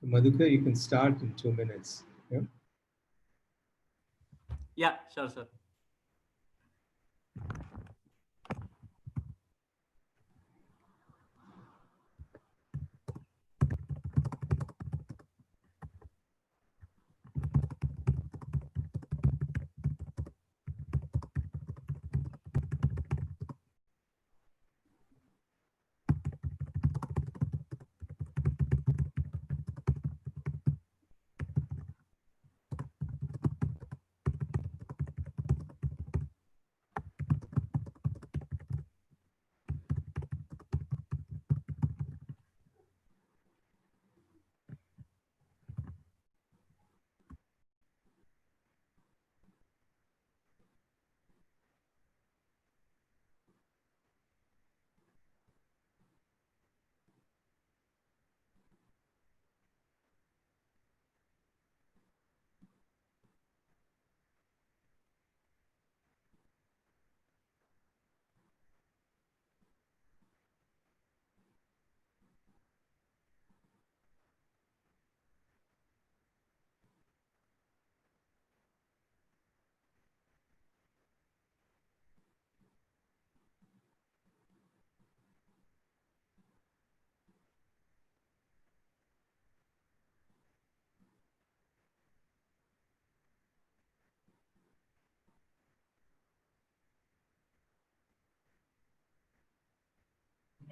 So Madhukar, you can start in 2 minutes. Yeah. Yeah, sure, sir.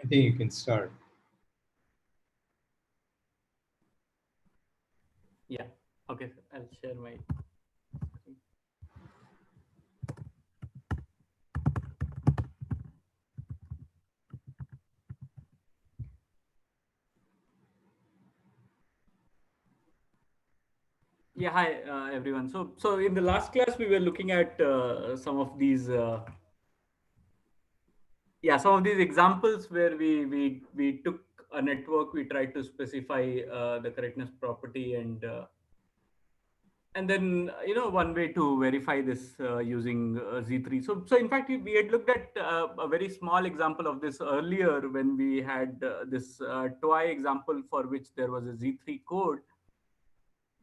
I think you can start. Yeah. Okay, sir. I'll share my screen. Yeah, hi everyone. So in the last class we were looking at some of these some of these examples where we took a network, we tried to specify the correctness property, and then one way to verify this using Z3. So in fact we had looked at a very small example of this earlier when we had this TOI example for which there was a Z3 code.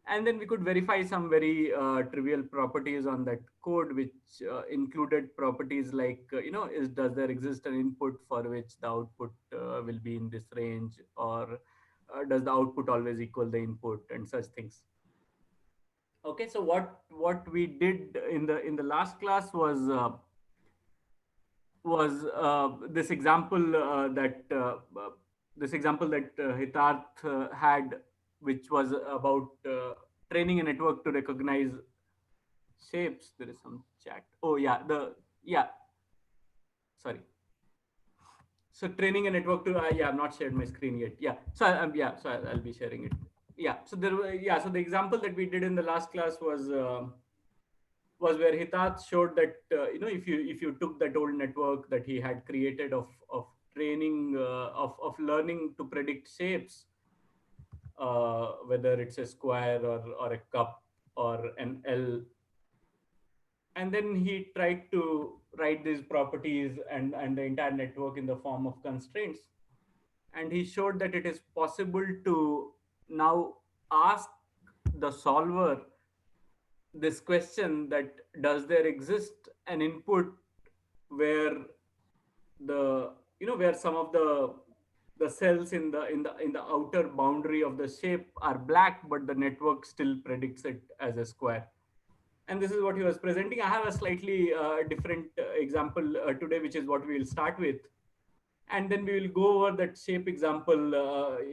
And then we could verify some very trivial properties on that code, which included properties like, does there exist an input for which the output will be in this range, or does the output always equal the input, and such things. Okay, so what we did in the last class was this example that Hitarth had, which was about training a network to recognize shapes. There is some chat. Oh yeah, sorry. So training a network to yeah, I've not shared my screen yet. Yeah, so I'll be sharing it. Yeah, so so the example that we did in the last class was where Hitath showed that if you took that old network that he had created of training of learning to predict shapes, whether it's a square or a cup or an L, and then he tried to write these properties and the entire network in the form of constraints, and he showed that it is possible to now ask the solver this question, that does there exist an input where where some of the cells in the outer boundary of the shape are black, but the network still predicts it as a square. And this is what he was presenting. I have a slightly different example today, which is what we will start with, and then we will go over that shape example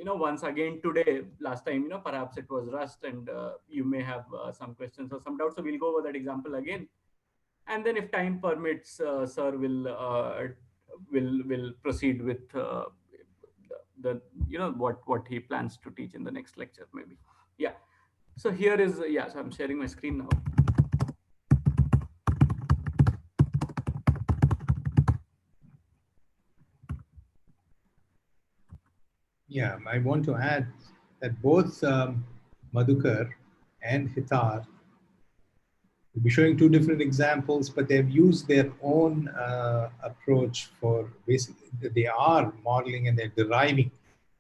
once again today. Last time, perhaps it was rust, and you may have some questions or some doubts, so we'll go over that example again. And then if time permits, sir will proceed with the what he plans to teach in the next lecture, maybe. Yeah, so here is so I'm sharing my screen now. Yeah, I want to add that both Madhukar and Hitar will be showing two different examples, but they've used their own approach for basically, they are modeling and they're deriving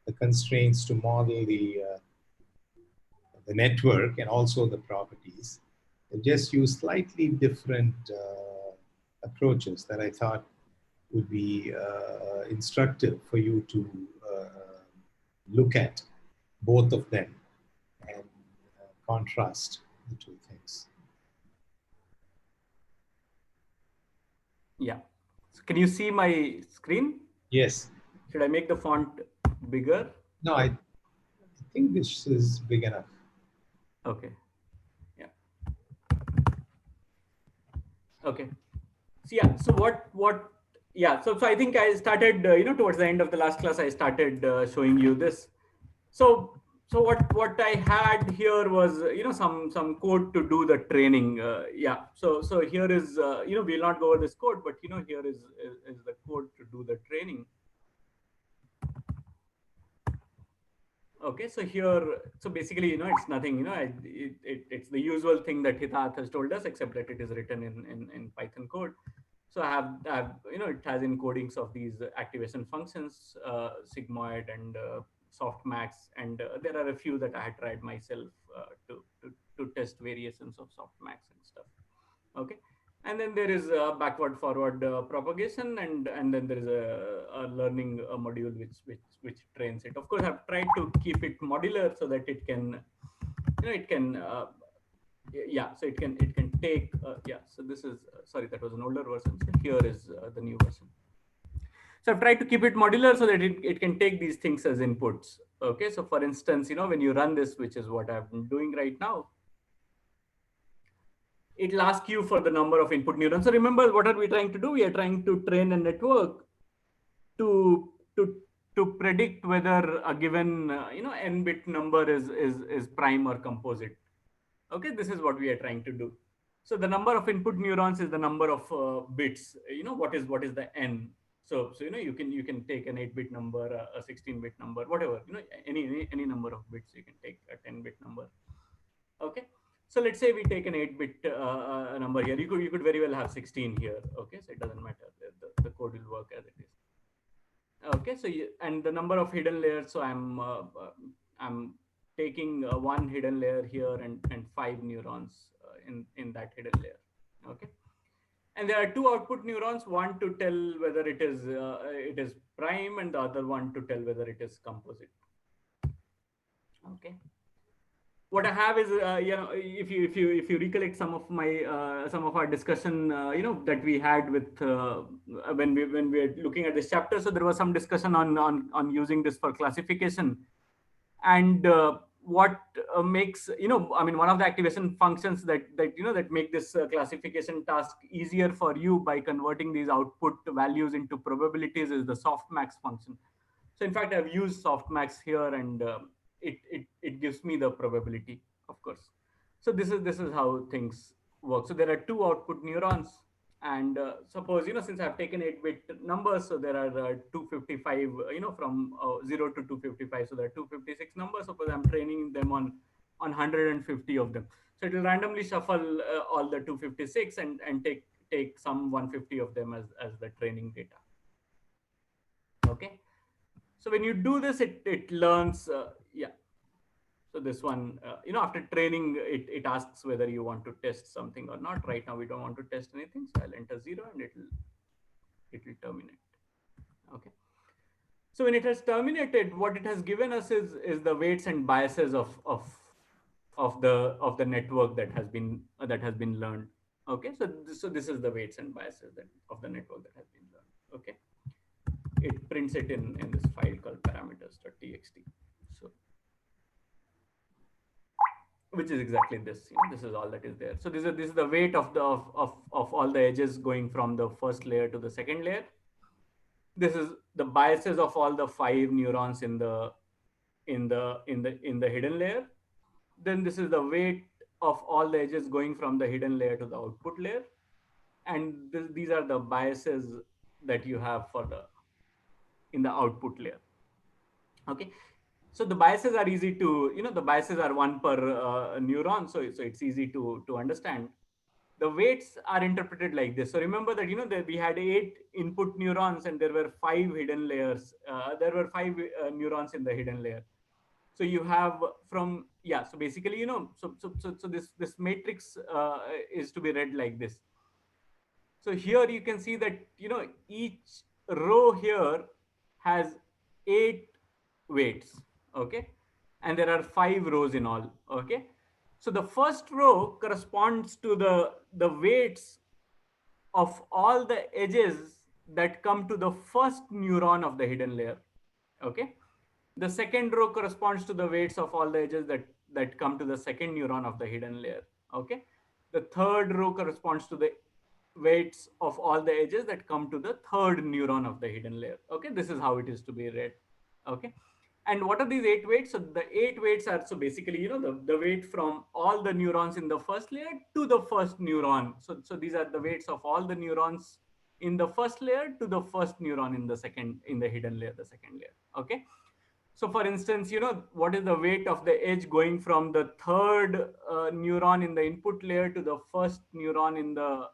the constraints to model the network and also the properties. They just use slightly different approaches that I thought would be instructive for you to look at both of them and contrast the two things. Yeah. So can you see my screen? Yes. Should I make the font bigger? No, I think this is big enough. Okay. Yeah. Okay. So yeah. So what? Yeah. So I think I started towards the end of the last class I started showing you this. So what I had here was some code to do the training. Yeah. So here is we'll not go over this code, but here is the code to do the training. Okay, so here, so basically, it's nothing, it's the usual thing that Hitath has told us, except that it is written in Python code. So I have it has encodings of these activation functions, sigmoid and softmax, and there are a few that I had tried myself to test variations of softmax and stuff. Okay. And then there is a backward forward propagation, and then there is a learning module which trains it. Of course, I've tried to keep it modular so that it can it can so it can take so this is sorry, that was an older version. So here is the new version. So I've tried to keep it modular so that it can take these things as inputs. Okay, so for instance, when you run this, which is what I've been doing right now, it'll ask you for the number of input neurons. So remember, what are we trying to do? We are trying to train a network to predict whether a given n-bit number is prime or composite. Okay, this is what we are trying to do. So the number of input neurons is the number of bits. What is the n? So you can take an 8-bit number, a 16-bit number, whatever. Any number of bits. You can take a 10-bit number. Okay. So let's say we take an 8-bit number here. You could very well have 16 here. Okay, so it doesn't matter. The code will work as it is. Okay, so and the number of hidden layers. So I'm taking one hidden layer here and 5 neurons in that hidden layer. Okay. And there are two output neurons, one to tell whether it is prime and the other one to tell whether it is composite. Okay. What I have is, if you recollect some of our discussion, that we had with when we were looking at this chapter. So there was some discussion on using this for classification, and what makes, one of the activation functions that make this classification task easier for you by converting these output values into probabilities is the softmax function. So in fact, I've used softmax here, and it gives me the probability, of course. So this is how things work. So there are two output neurons, and suppose, since I've taken 8-bit numbers, so there are 255, from 0 to 255. So there are 256 numbers. Suppose I'm training them on 150 of them. So it will randomly shuffle all the 256 and take some 150 of them as the training data. Okay. So when you do this, it learns, yeah. So this one, after training, it asks whether you want to test something or not. Right now, we don't want to test anything. So I'll enter 0 and it will terminate. Okay. So when it has terminated, what it has given us is the weights and biases of the network that has been learned. Okay. So this is the weights and biases of the network that has been learned. Okay. It prints it in this file called parameters.txt. So, which is exactly this. This is all that is there. So this is the weight of all the edges going from the first layer to the second layer. This is the biases of all the 5 neurons in the hidden layer. Then this is the weight of all the edges going from the hidden layer to the output layer, and these are the biases that you have in the output layer. Okay. So the biases are easy to, the biases are 1 per neuron. So it's easy to understand. The weights are interpreted like this. So remember that, that we had 8 input neurons and there were 5 hidden layers. There were 5 neurons in the hidden layer. So you have so basically, so this matrix is to be read like this. So here you can see that, each row here has 8 weights. Okay. And there are 5 rows in all. Okay. So the first row corresponds to the weights of all the edges that come to the first neuron of the hidden layer. Okay. The second row corresponds to the weights of all the edges that come to the second neuron of the hidden layer. Okay. The third row corresponds to the weights of all the edges that come to the third neuron of the hidden layer. Okay. This is how it is to be read. Okay. And what are these 8 weights? So the 8 weights are, so basically, the weight from all the neurons in the first layer to the first neuron. So these are the weights of all the neurons in the first layer to the first neuron in the hidden layer, the second layer. Okay. So for instance, what is the weight of the edge going from the third neuron in the input layer to the first neuron in the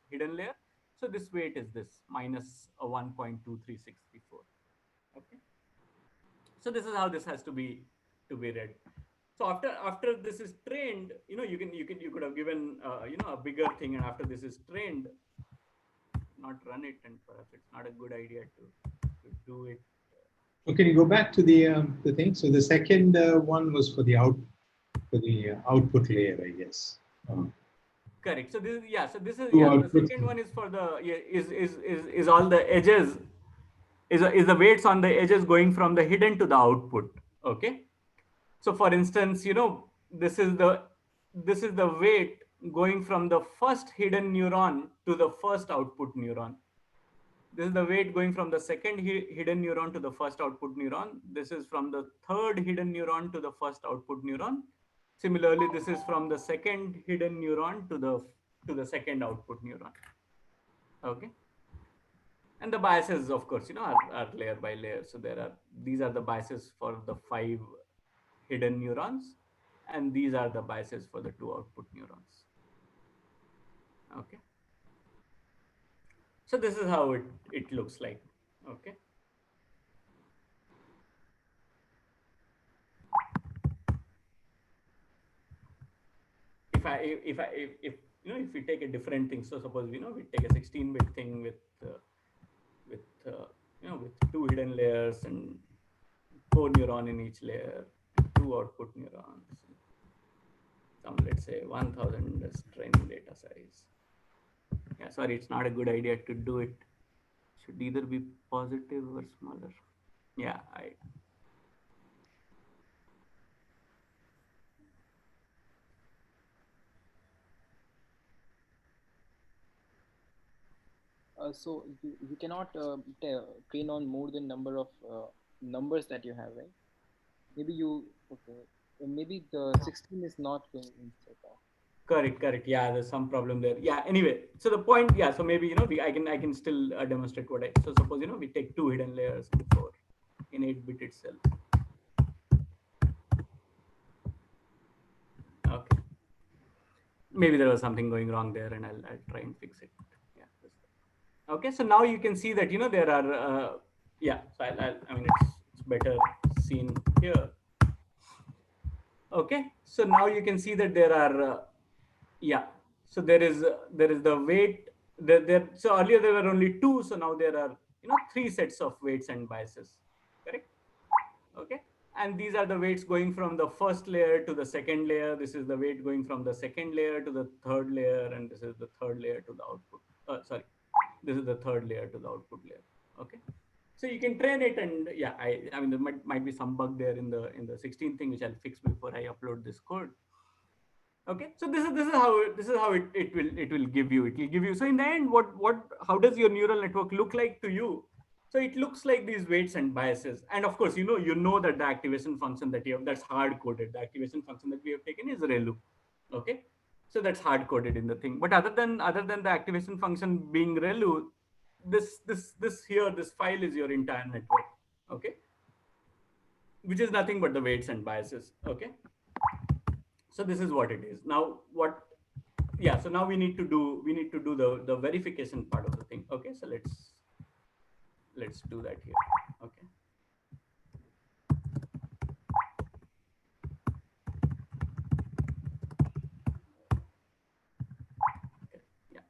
hidden layer? So this weight is this minus 1.23634. Okay. So this is how this has to be read. So after this is trained, you could have given a bigger thing, and after this is trained, not run it, and perhaps it's not a good idea to do it. So can you go back to the thing? So the second one was for the output layer, I guess. Correct. So this is the second one is for the is all the edges is the weights on the edges going from the hidden to the output. Okay. So for instance, this is the weight going from the first hidden neuron to the first output neuron. This is the weight going from the second hidden neuron to the first output neuron. This is from the third hidden neuron to the first output neuron. Similarly, this is from the second hidden neuron to the second output neuron. Okay. And the biases, of course, are layer by layer. So these are the biases for the 5 hidden neurons, and these are the biases for the 2 output neurons. Okay. So this is how it looks like. Okay. if we take a different thing, so suppose we take a 16-bit thing with with two hidden layers and core neuron in each layer, two output neurons, some, let's say 1000 as training data size. Yeah, sorry, it's not a good idea to do it. Should either be positive or smaller. Yeah, So you cannot train on more than number of numbers that you have, right? Maybe you okay. Maybe the 16 is not going inside that. correct. Yeah, there's some problem there. Yeah, anyway, so the point, yeah, so maybe I can still demonstrate what I, so suppose we take two hidden layers in 8-bit itself. Okay, maybe there was something going wrong there, and I'll try and fix it. Yeah. Okay, so now you can see that there are yeah, so I mean it's better seen here. Okay, so now you can see that there are yeah, so there is the weight there. So earlier there were only two, so now there are three sets of weights and biases, correct? Okay, and these are the weights going from the first layer to the second layer. This is the weight going from the second layer to the third layer, and this is the third layer to the output. Sorry, this is the third layer to the output layer. Okay, so you can train it, and yeah, I mean there might be some bug there in the 16 thing, which I'll fix before I upload this code. Okay, so this is how it will give you. So in the end, how does your neural network look like to you? So it looks like these weights and biases, and of course you know that the activation function that you have, that's hard coded. The activation function that we have taken is ReLU. Okay, so that's hard coded in the thing. But other than the activation function being ReLU, this file is your entire network. Okay, which is nothing but the weights and biases. Okay, so this is what it is. Now what, yeah, so now we need to do the verification part of the thing. Okay, so let's do that here. Okay, yeah,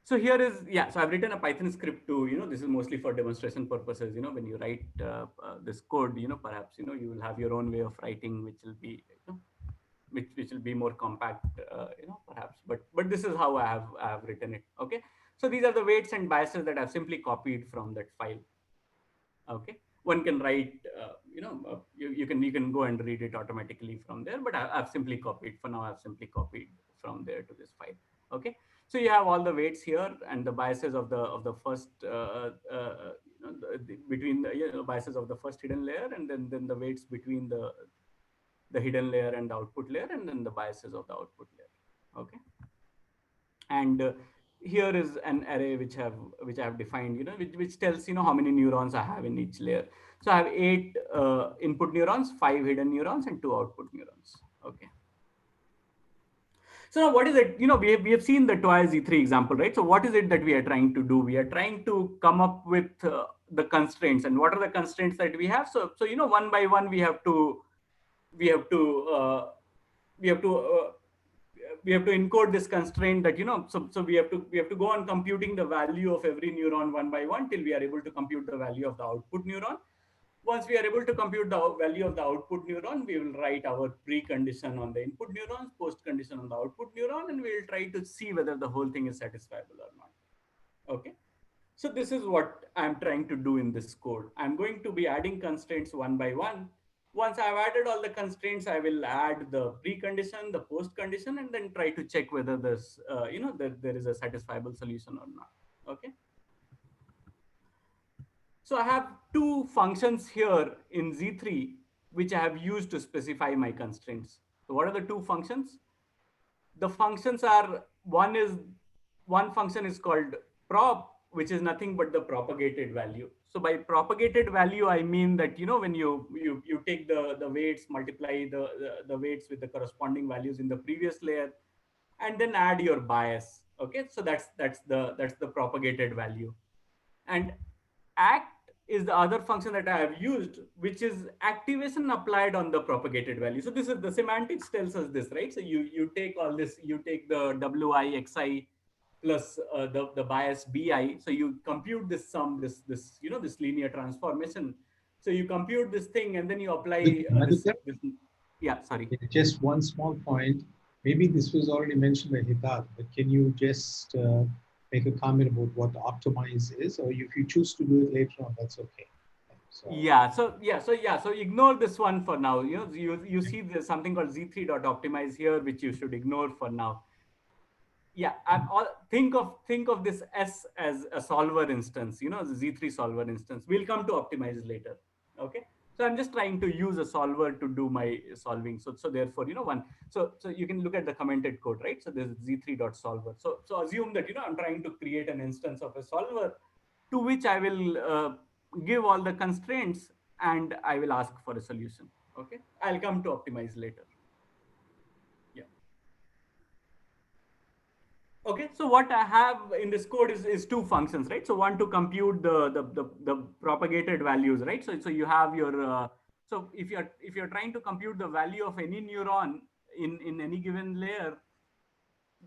so here is, yeah, so I've written a Python script to, this is mostly for demonstration purposes. When you write this code, perhaps you will have your own way of writing, which will be which will be more compact, perhaps, but this is how I have written it. Okay, so these are the weights and biases that I've simply copied from that file. Okay, one can write you can go and read it automatically from there, but I've simply copied, for now I've simply copied from there to this file. Okay, so you have all the weights here and the biases of the first between the biases of the first hidden layer, and then the weights between the hidden layer and the output layer, and then the biases of the output layer. Okay, and here is an array which I have defined, which tells how many neurons I have in each layer. So I have 8 input neurons, 5 hidden neurons, and 2 output neurons. Okay, so now what is it? We have seen the toy Z3 example, right? So what is it that we are trying to do? We are trying to come up with the constraints. And what are the constraints that we have? So one by one we have to we have to uh, we have to uh, we have to encode this constraint that so we have to go on computing the value of every neuron one by one till we are able to compute the value of the output neuron. Once we are able to compute the value of the output neuron, we will write our precondition on the input neurons, post condition on the output neuron, and we will try to see whether the whole thing is satisfiable or not. Okay, so this is what I'm trying to do in this code. I'm going to be adding constraints one by one. Once I've added all the constraints, I will add the precondition, the post condition, and then try to check whether there's, there is a satisfiable solution or not. Okay. So I have two functions here in Z3, which I have used to specify my constraints. So what are the two functions? The functions are, one function is called prop, which is nothing but the propagated value. So by propagated value, I mean that when you take the weights, multiply the weights with the corresponding values in the previous layer, and then add your bias. Okay, so that's the propagated value. And act is the other function that I have used, which is activation applied on the propagated value. So this is the semantics tells us this, right? So you take all this, you take the wi xi plus the bias bi. So you compute this sum, this this linear transformation. So you compute this thing and then you apply Madhukar, this. Yeah, sorry. just one small point. Maybe this was already mentioned by Hitat, but can you just make a comment about what optimize is, or if you choose to do it later on, that's okay. So, So ignore this one for now. You see there's something called z3.optimize here, which you should ignore for now. Yeah, think of this S as a solver instance, the Z3 solver instance. We'll come to optimize later. Okay. So I'm just trying to use a solver to do my solving. So therefore, so you can look at the commented code, right? So there's Z3.solver. So assume that, I'm trying to create an instance of a solver to which I will give all the constraints and I will ask for a solution. Okay. I'll come to optimize later. Okay, so what I have in this code is two functions, right? So one to compute the propagated values, right? So you have your so if you're trying to compute the value of any neuron in any given layer,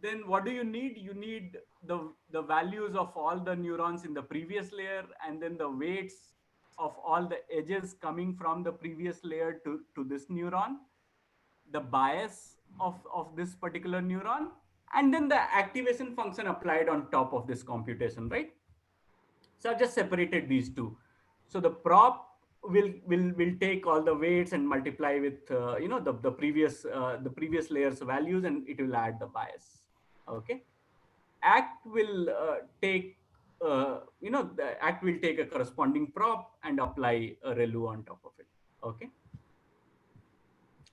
then what do you need? You need the values of all the neurons in the previous layer and then the weights of all the edges coming from the previous layer to this neuron, the bias of this particular neuron, and then the activation function applied on top of this computation, right? So I've just separated these two. So the prop will take all the weights and multiply with the previous layer's values, and it will add the bias. Okay. Act will take the act will take a corresponding prop and apply a ReLU on top of it. Okay.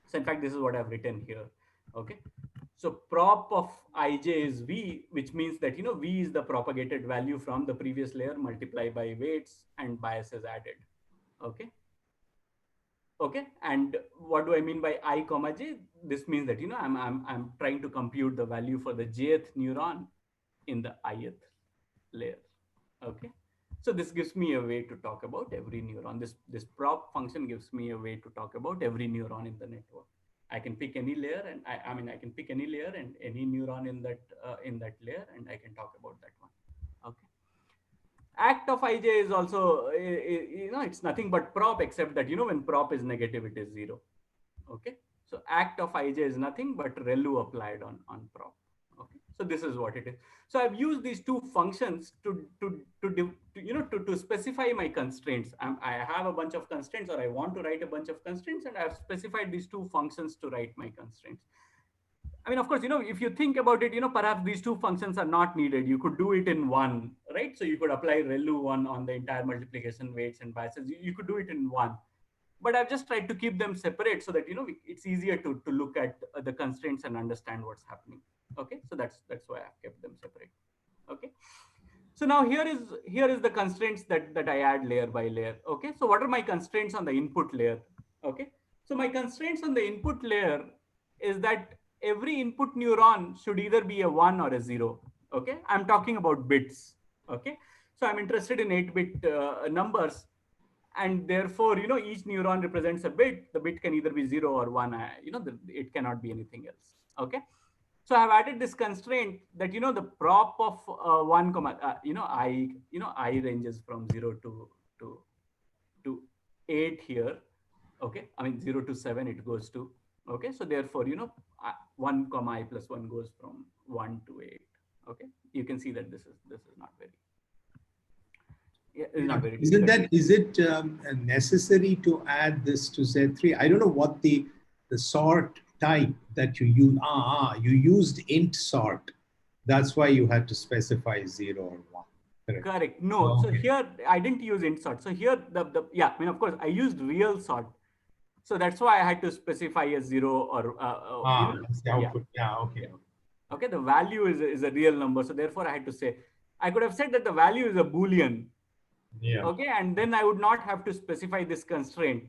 So in fact, this is what I've written here. Okay. So prop of ij is v, which means that, v is the propagated value from the previous layer multiplied by weights and bias is added. Okay. Okay. And what do I mean by I comma j? This means that, I'm trying to compute the value for the jth neuron in the ith layer. Okay. So this gives me a way to talk about every neuron. This prop function gives me a way to talk about every neuron in the network. I can pick any layer, and I can pick any layer and any neuron in that layer, and I can talk about that one. Okay. Act of ij is also it's nothing but prop, except that when prop is negative, it is 0. Okay. So act of ij is nothing but ReLU applied on prop. Okay. So this is what it is. So I've used these two functions to specify my constraints. I have a bunch of constraints, or I want to write a bunch of constraints, and I've specified these two functions to write my constraints. I mean, of course, if you think about it, perhaps these two functions are not needed. You could do it in one, right? So you could apply ReLU on the entire multiplication, weights, and biases. You could do it in one. But I've just tried to keep them separate so that, it's easier to look at the constraints and understand what's happening. Okay, so that's why I've kept them separate. Okay, so now here is the constraints that I add layer by layer. Okay, so what are my constraints on the input layer? Okay, so my constraints on the input layer is that every input neuron should either be a 1 or a 0. Okay, I'm talking about bits. Okay, so I'm interested in 8-bit numbers. And therefore, each neuron represents a bit. The bit can either be 0 or 1. It cannot be anything else. Okay. So I've added this constraint that, the prop of 1 comma, I ranges from 0 to 8 here. Okay. I mean, 0 to 7 it goes to. Okay. So therefore, 1 comma I plus 1 goes from 1 to 8. Okay. You can see that this is not very. Yeah, it's not very is it necessary to add this to Z3? I don't know what the sort type that you use. You used int sort. That's why you had to specify 0 or 1. Correct. No. Okay. So here I didn't use int sort. So here of course I used real sort. So that's why I had to specify a 0 or that's the output. Okay. Okay. The value is a real number. So therefore I had to say, I could have said that the value is a Boolean. Yeah. Okay. And then I would not have to specify this constraint.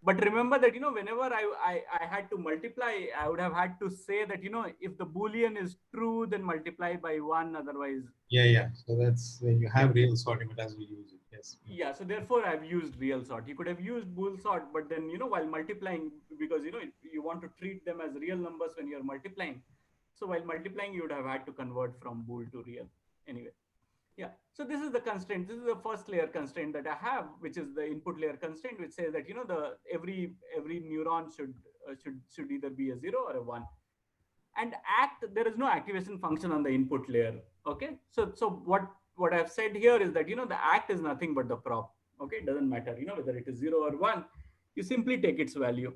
But remember that, whenever I had to multiply, I would have had to say that, if the Boolean is true, then multiply by 1, otherwise. Yeah. So that's when you have real sorting, but as we use it, yes. Yeah, so therefore I've used real sort. You could have used bool sort, but then, while multiplying, because, you want to treat them as real numbers when you're multiplying. So while multiplying, you would have had to convert from bool to real. Anyway. Yeah, so this is the constraint. This is the first layer constraint that I have, which is the input layer constraint, which says that every neuron should either be a 0 or a 1. And there is no activation function on the input layer. Okay, so what I've said here is that the act is nothing but the prop. Okay, it doesn't matter whether it is 0 or 1. You simply take its value.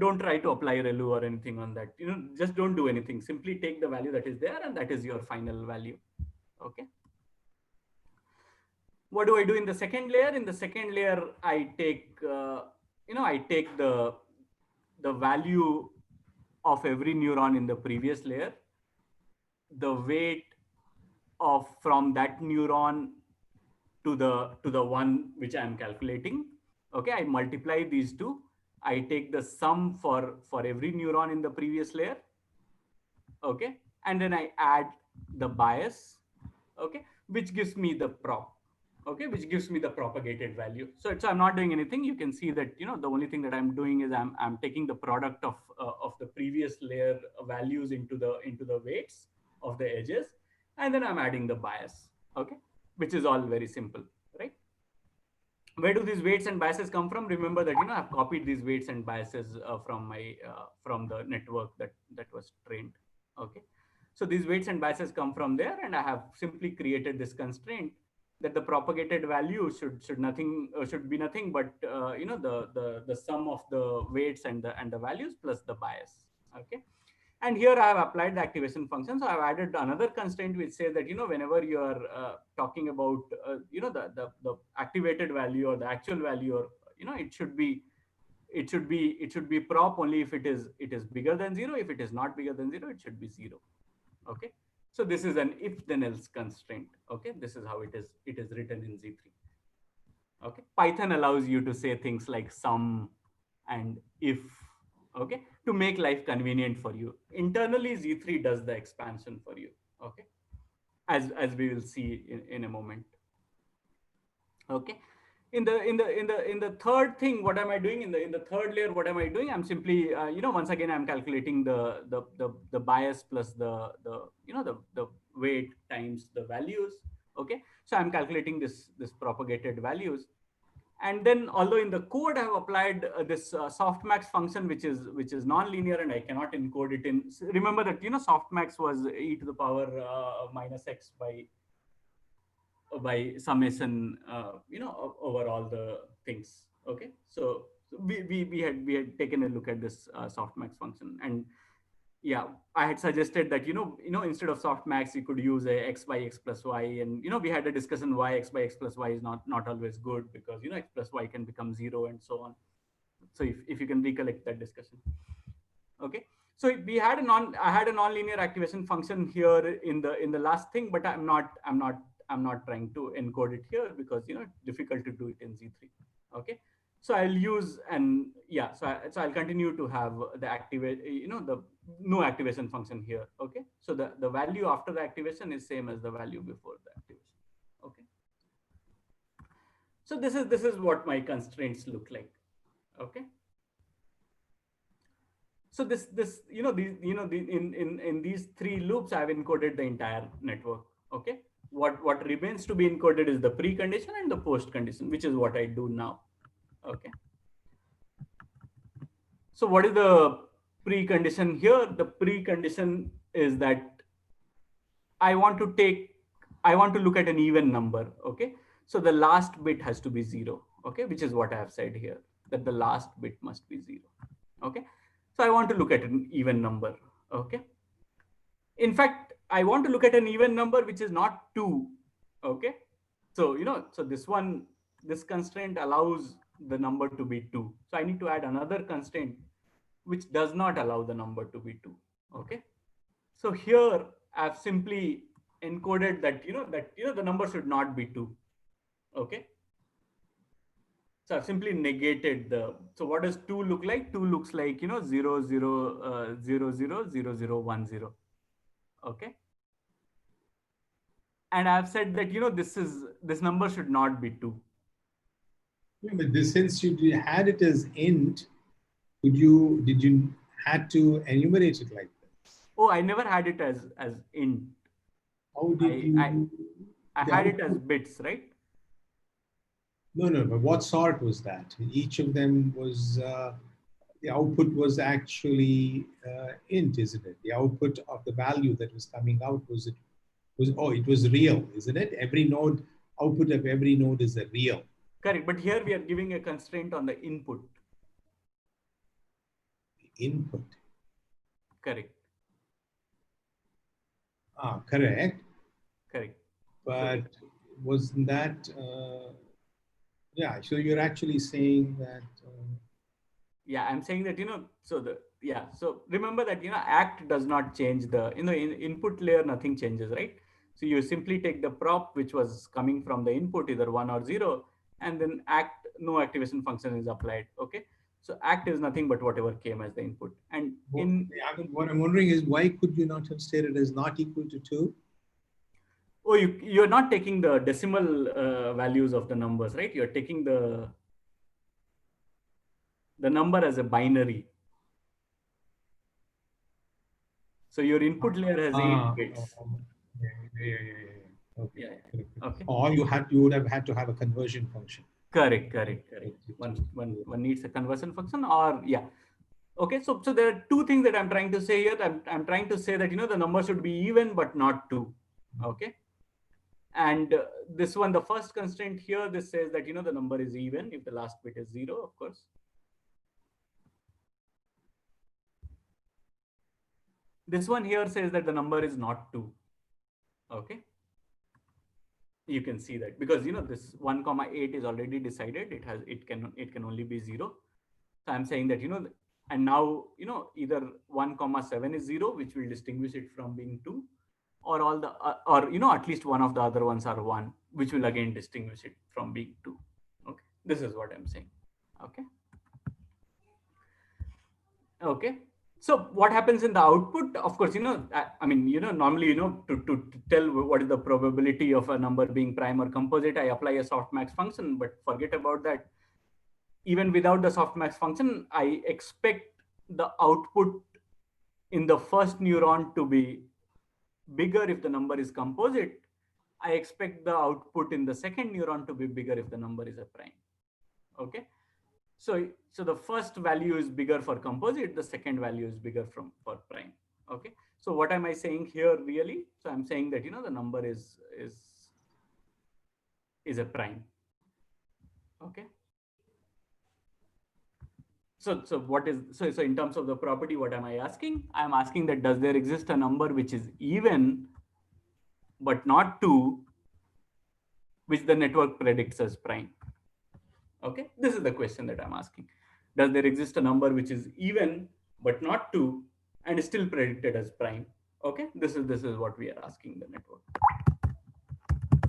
Don't try to apply ReLU or anything on that. Just don't do anything. Simply take the value that is there, and that is your final value. Okay. What do I do in the second layer? In the second layer, I take the value of every neuron in the previous layer, the weight from that neuron to the one which I am calculating. Okay, I multiply these two. I take the sum for every neuron in the previous layer. Okay, and then I add the bias. Okay, which gives me the prop. Okay, which gives me the propagated value. So I'm not doing anything. You can see that the only thing that I'm doing is I'm taking the product of the previous layer values into the weights of the edges, and then I'm adding the bias. Okay, which is all very simple, right? Where do these weights and biases come from? Remember that I've copied these weights and biases from the network that was trained. Okay, so these weights and biases come from there, and I have simply created this constraint that the propagated value should be nothing but the sum of the weights and the values plus the bias. Okay, and here I have applied the activation function. So I've added another constraint which says that whenever you are talking about the activated value or the actual value, or it should be prop only if it is bigger than 0. If it is not bigger than 0, it should be 0. Okay, so this is an if then else constraint. Okay, this is how it is written in Z3. Okay, Python allows you to say things like sum and if, okay, to make life convenient for you. Internally, Z3 does the expansion for you. Okay, as we will see in a moment. Okay, in the third thing, what am I doing in the third layer? What am I doing? I'm simply once again I'm calculating the bias plus the weight times the values. Okay, so I'm calculating this propagated values. And then, although in the code I have applied this softmax function, which is non-linear, and I cannot encode it in. Remember that softmax was e to the power minus x by summation over all the things. Okay, so we had taken a look at this softmax function, and yeah, I had suggested that instead of softmax you could use a x by x plus y, and we had a discussion why x by x plus y is not always good, because x plus y can become 0 and so on. So if you can recollect that discussion. Okay, so we had I had a nonlinear activation function here in the last thing, but I'm not trying to encode it here because it's difficult to do it in Z3. Okay, so I'll use so I'll continue to have the activate the no activation function here. Okay, so the value after the activation is same as the value before the activation. Okay, so this is what my constraints look like. Okay, so in these three loops I've encoded the entire network. Okay, what remains to be encoded is the precondition and the post condition, which is what I do now. Okay, so what is the precondition here? The precondition is that I want to look at an even number. Okay, so the last bit has to be 0. Okay, which is what I have said here, that the last bit must be 0. Okay, so I want to look at an even number. Okay, in fact, I want to look at an even number which is not 2. Okay, so so this constraint allows the number to be 2. So I need to add another constraint which does not allow the number to be 2. Okay, so here I've simply encoded that the number should not be 2. Okay, So I've simply negated the, so what does 2 look like? 2 looks like, 0, 0, 0, 0, 0, 0, 1, 0. Okay. And I've said that, this number should not be 2. Yeah, but this, since you had it as int, did you had to enumerate it like this? Oh, I never had it as int. How did you? I had it as bits, right? No, but what sort was that? Each of them was, the output was actually int, isn't it? The output of the value that was coming out it was real, isn't it? Every node, output of every node is a real. Correct, but here we are giving a constraint on the input. Input. Correct. Correct. Correct. But wasn't that, yeah, so you're actually saying that. Yeah, I'm saying that, so remember that, act does not change the, in input layer, nothing changes, right? So you simply take the prop, which was coming from the input, either 1 or 0, and then act, no activation function is applied. Okay. So act is nothing but whatever came as the input. And what I'm wondering is, why could you not have stated as not equal to 2? Oh, you're not taking the decimal values of the numbers, right? You're taking the number as a binary. So your input layer has 8 bits. Okay. Yeah. Okay. Or you would have had to have a conversion function. Correct. One needs a conversion function, or yeah. Okay, so there are two things that I'm trying to say here. I'm trying to say that the number should be even but not 2. Okay. And this one, the first constraint here, this says that the number is even if the last bit is 0, of course. This one here says that the number is not 2. Okay. You can see that because this 1,8 is already decided. It can only be 0. So I'm saying that and now either 1,7 is 0, which will distinguish it from being 2, or all the or at least one of the other ones are 1, which will again distinguish it from being 2. Okay, this is what I'm saying. Okay. So what happens in the output? Of course, I mean, normally, to tell what is the probability of a number being prime or composite, I apply a softmax function, but forget about that. Even without the softmax function, I expect the output in the first neuron to be bigger if the number is composite. I expect the output in the second neuron to be bigger if the number is a prime. Okay. So the first value is bigger for composite, the second value is bigger for prime. Okay. So what am I saying here really? So I'm saying that the number is a prime. Okay. So what is so in terms of the property, what am I asking? I'm asking that does there exist a number which is even but not 2, which the network predicts as prime? Okay, this is the question that I'm asking. Does there exist a number which is even but not 2 and is still predicted as prime? Okay, this is what we are asking the network.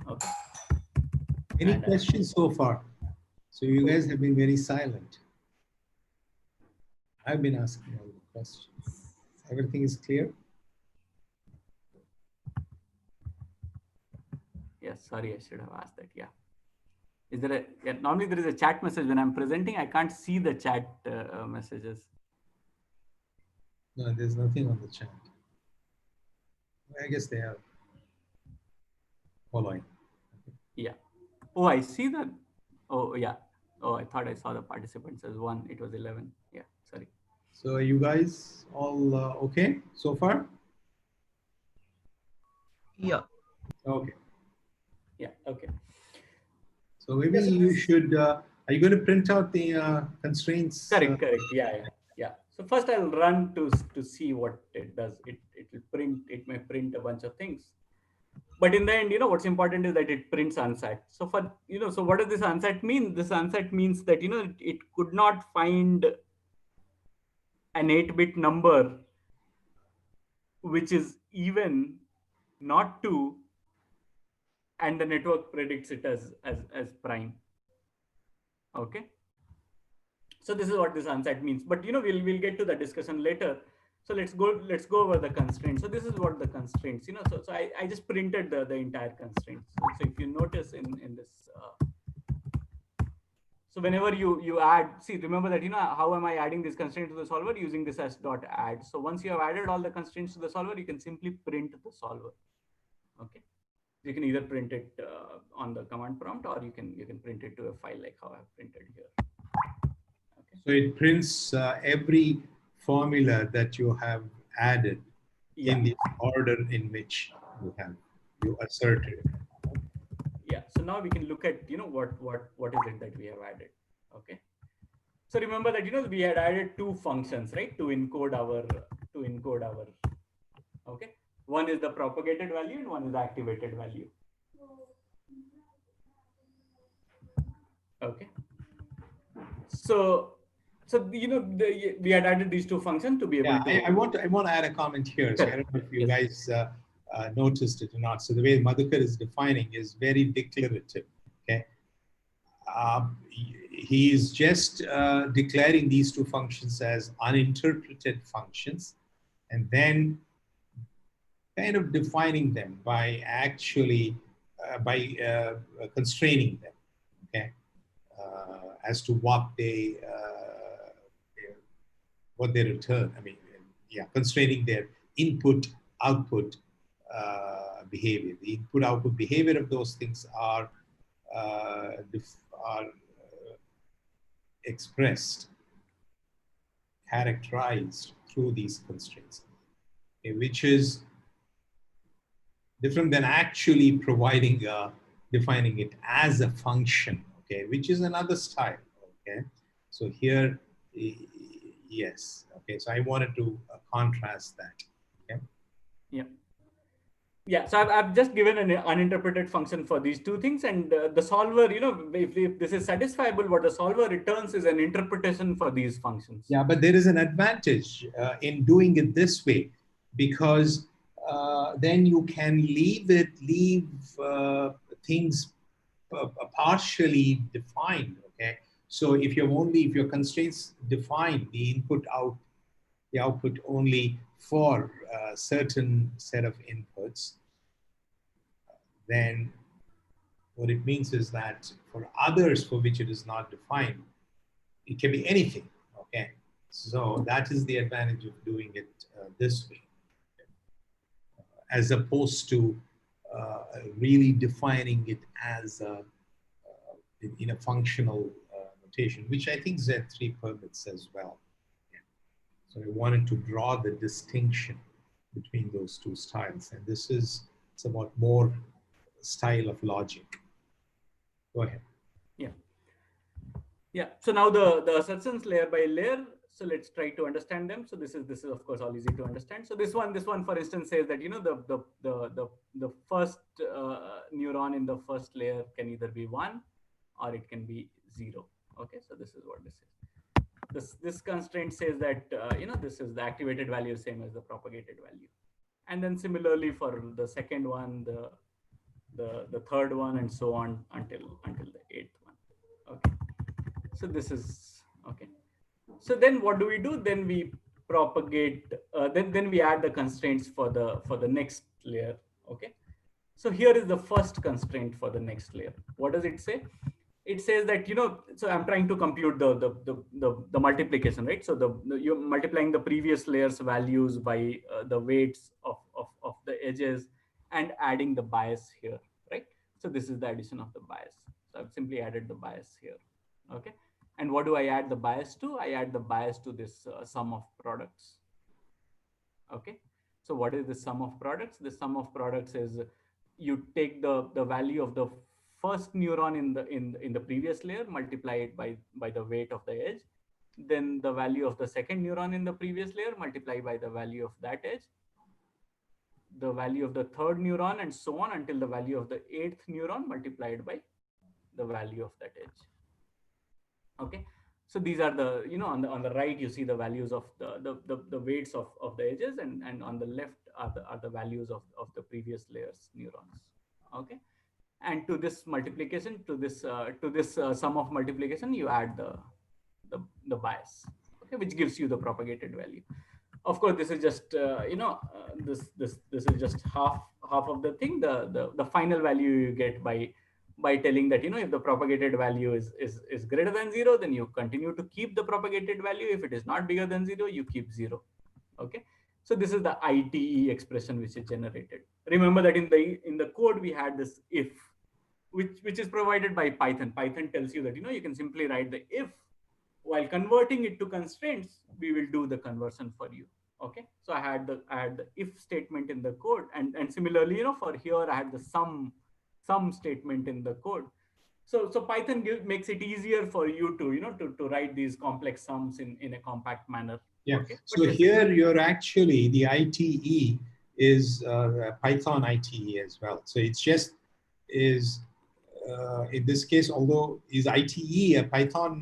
Okay. Any questions so far? So you guys have been very silent. I've been asking all the questions. Everything is clear? Yes, sorry, I should have asked that. Yeah. Is there normally there is a chat message when I'm presenting. I can't see the chat messages. No, there's nothing on the chat. I guess they are following. Yeah. Oh, I see that. Oh, yeah. Oh, I thought I saw the participants as 1. It was 11. Yeah, sorry. So are you guys all okay so far? Yeah. Okay. Yeah, okay. So maybe you should, are you going to print out the constraints? Correct. Yeah. So first I'll run to see what it does. It will print, it may print a bunch of things. But in the end, what's important is that it prints unsat. So for, so what does this unsat mean? This unsat means that, it could not find an 8-bit number which is even, not 2, and the network predicts it as prime. Okay. So this is what this unset means, but we'll get to the discussion later. So let's go over the constraints. So this is what the constraints, so I just printed the entire constraints. So if you notice in this, so whenever you add, see, remember that, how am I adding this constraint to the solver? Using this as dot add. So once you have added all the constraints to the solver, you can simply print the solver. Okay. You can either print it on the command prompt, or you can print it to a file like how I've printed here. Okay. So it prints every formula that you have added in the order in which you asserted. Yeah. So now we can look at what is it that we have added. Okay. So remember that we had added two functions, right, to encode our okay. One is the propagated value and one is the activated value. Okay. So we had added these two functions to be able to. I want to add a comment here. So I don't know if you guys noticed it or not. So the way Madhukar is defining is very declarative. Okay. He is just declaring these two functions as uninterpreted functions, and then kind of defining them by actually constraining them. Okay. As to what they return. I mean, yeah, constraining their input-output behavior. The input-output behavior of those things are expressed, characterized through these constraints, okay, which is different than actually defining it as a function, okay, which is another style, okay. So here, yes, okay. So I wanted to contrast that, okay. Yeah. Yeah, so I've just given an uninterpreted function for these two things, and the solver, if this is satisfiable, what the solver returns is an interpretation for these functions. Yeah, but there is an advantage in doing it this way, because then you can leave things partially defined. Okay, so if your constraints define the output only for a certain set of inputs, then what it means is that for others for which it is not defined, it can be anything. Okay, so that is the advantage of doing it this way, as opposed to really defining it as in a functional notation, which I think Z3 permits as well. Yeah. So I wanted to draw the distinction between those two styles, and this is somewhat more style of logic. Go ahead. Yeah. Yeah. So now the assertions layer by layer. So let's try to understand them. So this is of course all easy to understand. So this one for instance says that the first neuron in the first layer can either be 1 or it can be 0. Okay. So this is what this is. This constraint says that this is the activated value same as the propagated value, and then similarly for the second one, the third one, and so on until the 8th one. Okay. So this is okay. So then what do we do? Then we propagate. Then we add the constraints for the next layer. Okay. So here is the first constraint for the next layer. What does it say? It says that So I'm trying to compute the multiplication, right? So you're multiplying the previous layer's values by the weights of the edges and adding the bias here, right? So this is the addition of the bias. So I've simply added the bias here. Okay. And what do I add the bias to? I add the bias to this sum of products. Okay. So what is the sum of products? The sum of products is you take the value of the first neuron in the previous layer, multiply it by the weight of the edge, then the value of the second neuron in the previous layer, multiply by the value of that edge, the value of the third neuron, and so on until the value of the 8th neuron multiplied by the value of that edge. Okay, so these are the on the right you see the values of the weights of the edges, and on the left are the values of the previous layers neurons. Okay, and to this multiplication, to this sum of multiplication, you add the bias, okay, which gives you the propagated value. Of course, this is just this is just half of the thing. The final value you get by telling that, if the propagated value is greater than 0, then you continue to keep the propagated value. If it is not bigger than 0, you keep 0. Okay, so this is the ITE expression which is generated. Remember that in the code we had this if, which is provided by Python. Python tells you that, you can simply write the if. While converting it to constraints, we will do the conversion for you. Okay, so I had the if statement in the code, and similarly, for here I had the sum statement in the code. So Python makes it easier for you to write these complex sums in a compact manner. Yeah. Okay? So here you're actually, the ITE is Python ITE as well. So it's just is in this case, although is ITE a Python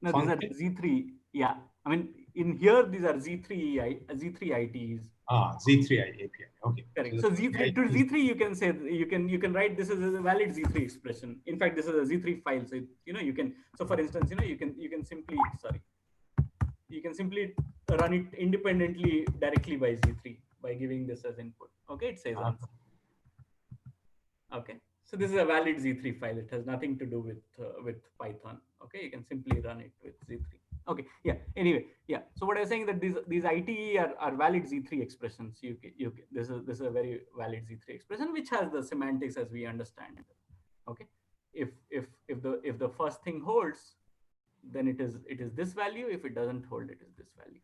no, function? these are Z3. Yeah, I mean, in here these are Z3 ITEs. Z3 API. Okay. Correct. So Z3 to Z3, you can say you can write this as a valid Z3 expression. In fact, this is a Z3 file. So you can. So for instance, you can simply run it independently directly by Z3 by giving this as input. Okay, it says answer. Okay, so this is a valid Z3 file. It has nothing to do with Python. Okay, you can simply run it with Z3. Okay, yeah. Anyway, yeah. So what I was saying that these ITE are valid Z3 expressions. This is a very valid Z3 expression which has the semantics as we understand. Okay, if the first thing holds, then it is this value. If it doesn't hold, it is this value.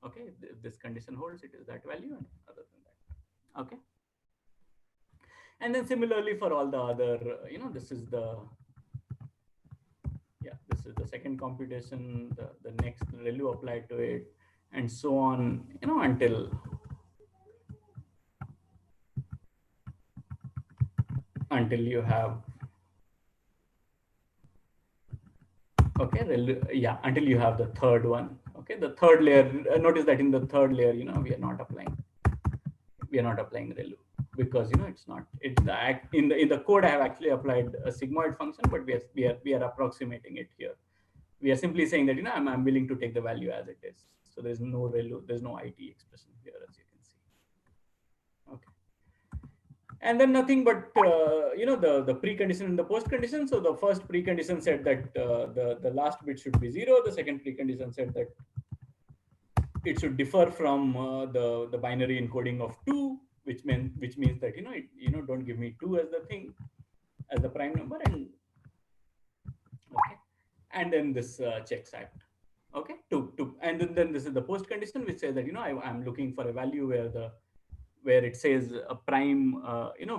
Okay, if this condition holds, it is that value, and other than that. Okay. And then similarly for all the other, this is the second computation, the next ReLU applied to it, and so on, until you have, okay, until you have the third one. Okay, the third layer. Notice that in the third layer, we are not applying ReLU, because it's not in the code. I have actually applied a sigmoid function, but we are approximating it here. We are simply saying that I'm willing to take the value as it is. So there's no ReLU, there's no IT expression here, as you can see. Okay, and then nothing but the precondition and the post condition. So the first precondition said that the last bit should be 0. The second precondition said that it should differ from the binary encoding of 2, which means that don't give me 2 as the thing, as the prime number, and okay, and then this checks act. Okay, and then this is the post condition, which says that I'm looking for a value where it says a prime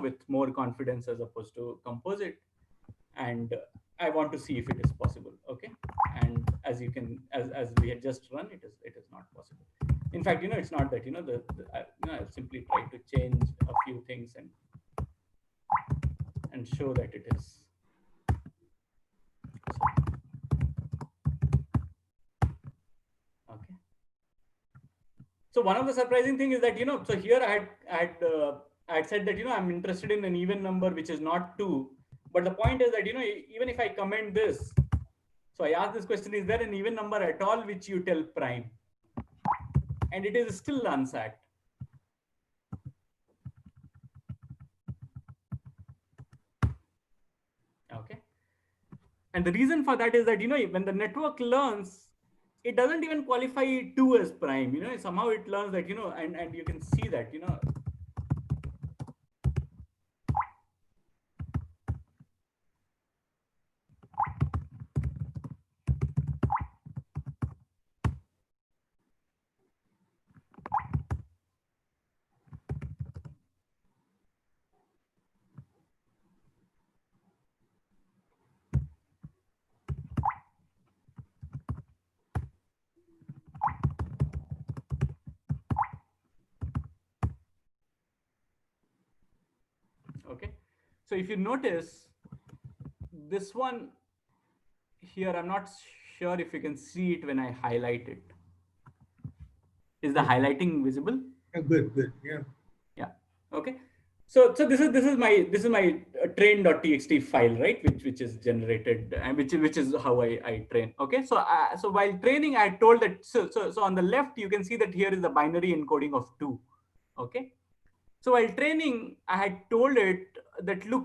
with more confidence as opposed to composite, and I want to see if it is possible. Okay, and as you can, as we had just run, it is not possible. In fact, it's not that I've simply tried to change a few things and show that it is. Okay. So one of the surprising thing is that so here I had said that I'm interested in an even number which is not 2, but the point is that even if I comment this, so I ask this question: is there an even number at all which you tell prime? And it is still unsacked. Okay. And the reason for that is that, when the network learns, it doesn't even qualify 2 as prime. Somehow it learns that, and you can see that, okay. So if you notice this one here, I'm not sure if you can see it when I highlight it. Is the highlighting visible? Good. Yeah. Yeah. Okay. So this is my train.txt file, right? Which is generated, and which is how I train. Okay, so while training, I told that so on the left you can see that here is the binary encoding of 2. Okay, so while training, I had told it that look,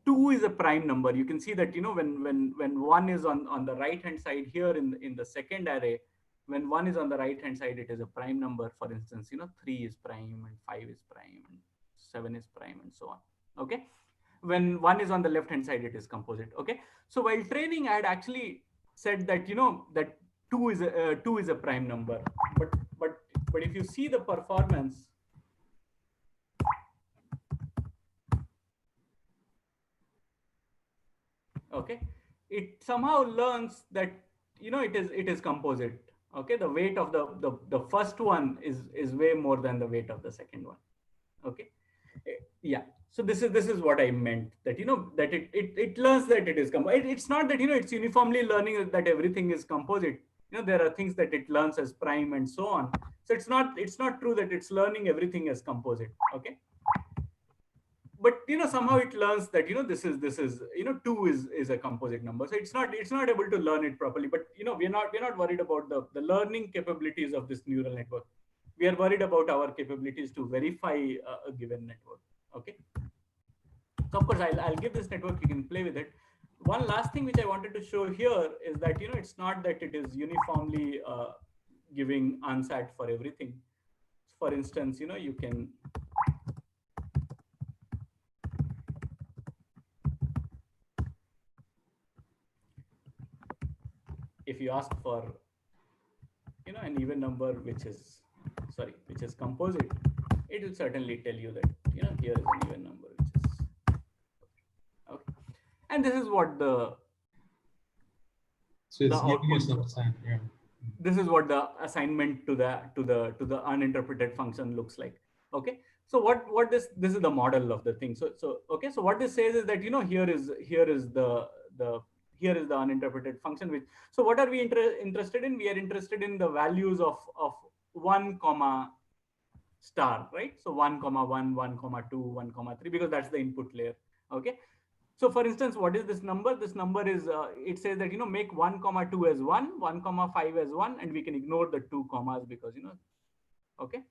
2 is a prime number. You can see that when 1 is on the right hand side here in the second array, when 1 is on the right hand side, it is a prime number. For instance, 3 is prime and 5 is prime and 7 is prime and so on. Okay, when 1 is on the left hand side, it is composite. Okay, so while training, I had actually said that that 2 is a prime number, but but if you see the performance, okay, it somehow learns that it is composite. Okay, the weight of the first one is way more than the weight of the second one. Okay, yeah, so this is what I meant, that that it learns that it is composite. It's not that it's uniformly learning that everything is composite. There are things that it learns as prime and so on. So it's not true that it's learning everything as composite. Okay, but somehow it learns that this is 2 is a composite number. So it's not able to learn it properly. But we're not worried about the learning capabilities of this neural network. We are worried about our capabilities to verify a given network. Okay, so of course I'll give this network, you can play with it. One last thing which I wanted to show here is that it's not that it is uniformly giving unsat for everything. For instance, you can if you ask for an even number which is composite, it will certainly tell you that here is an even number which is okay. And this is what so it's giving you some sign, yeah. This is what the assignment to the uninterpreted function looks like. Okay, so what this is the model of the thing. So okay, so what this says is that here is the uninterpreted function. Which, so what are we interested in? We are interested in the values of 1 comma star, right? So 1 comma 1, 1 comma 2, 1 comma 3, because that's the input layer. Okay, so for instance, what is this number? This number is it says that make 1 comma 2 as 1, 1 comma 5 as 1, and we can ignore the 2 commas because okay.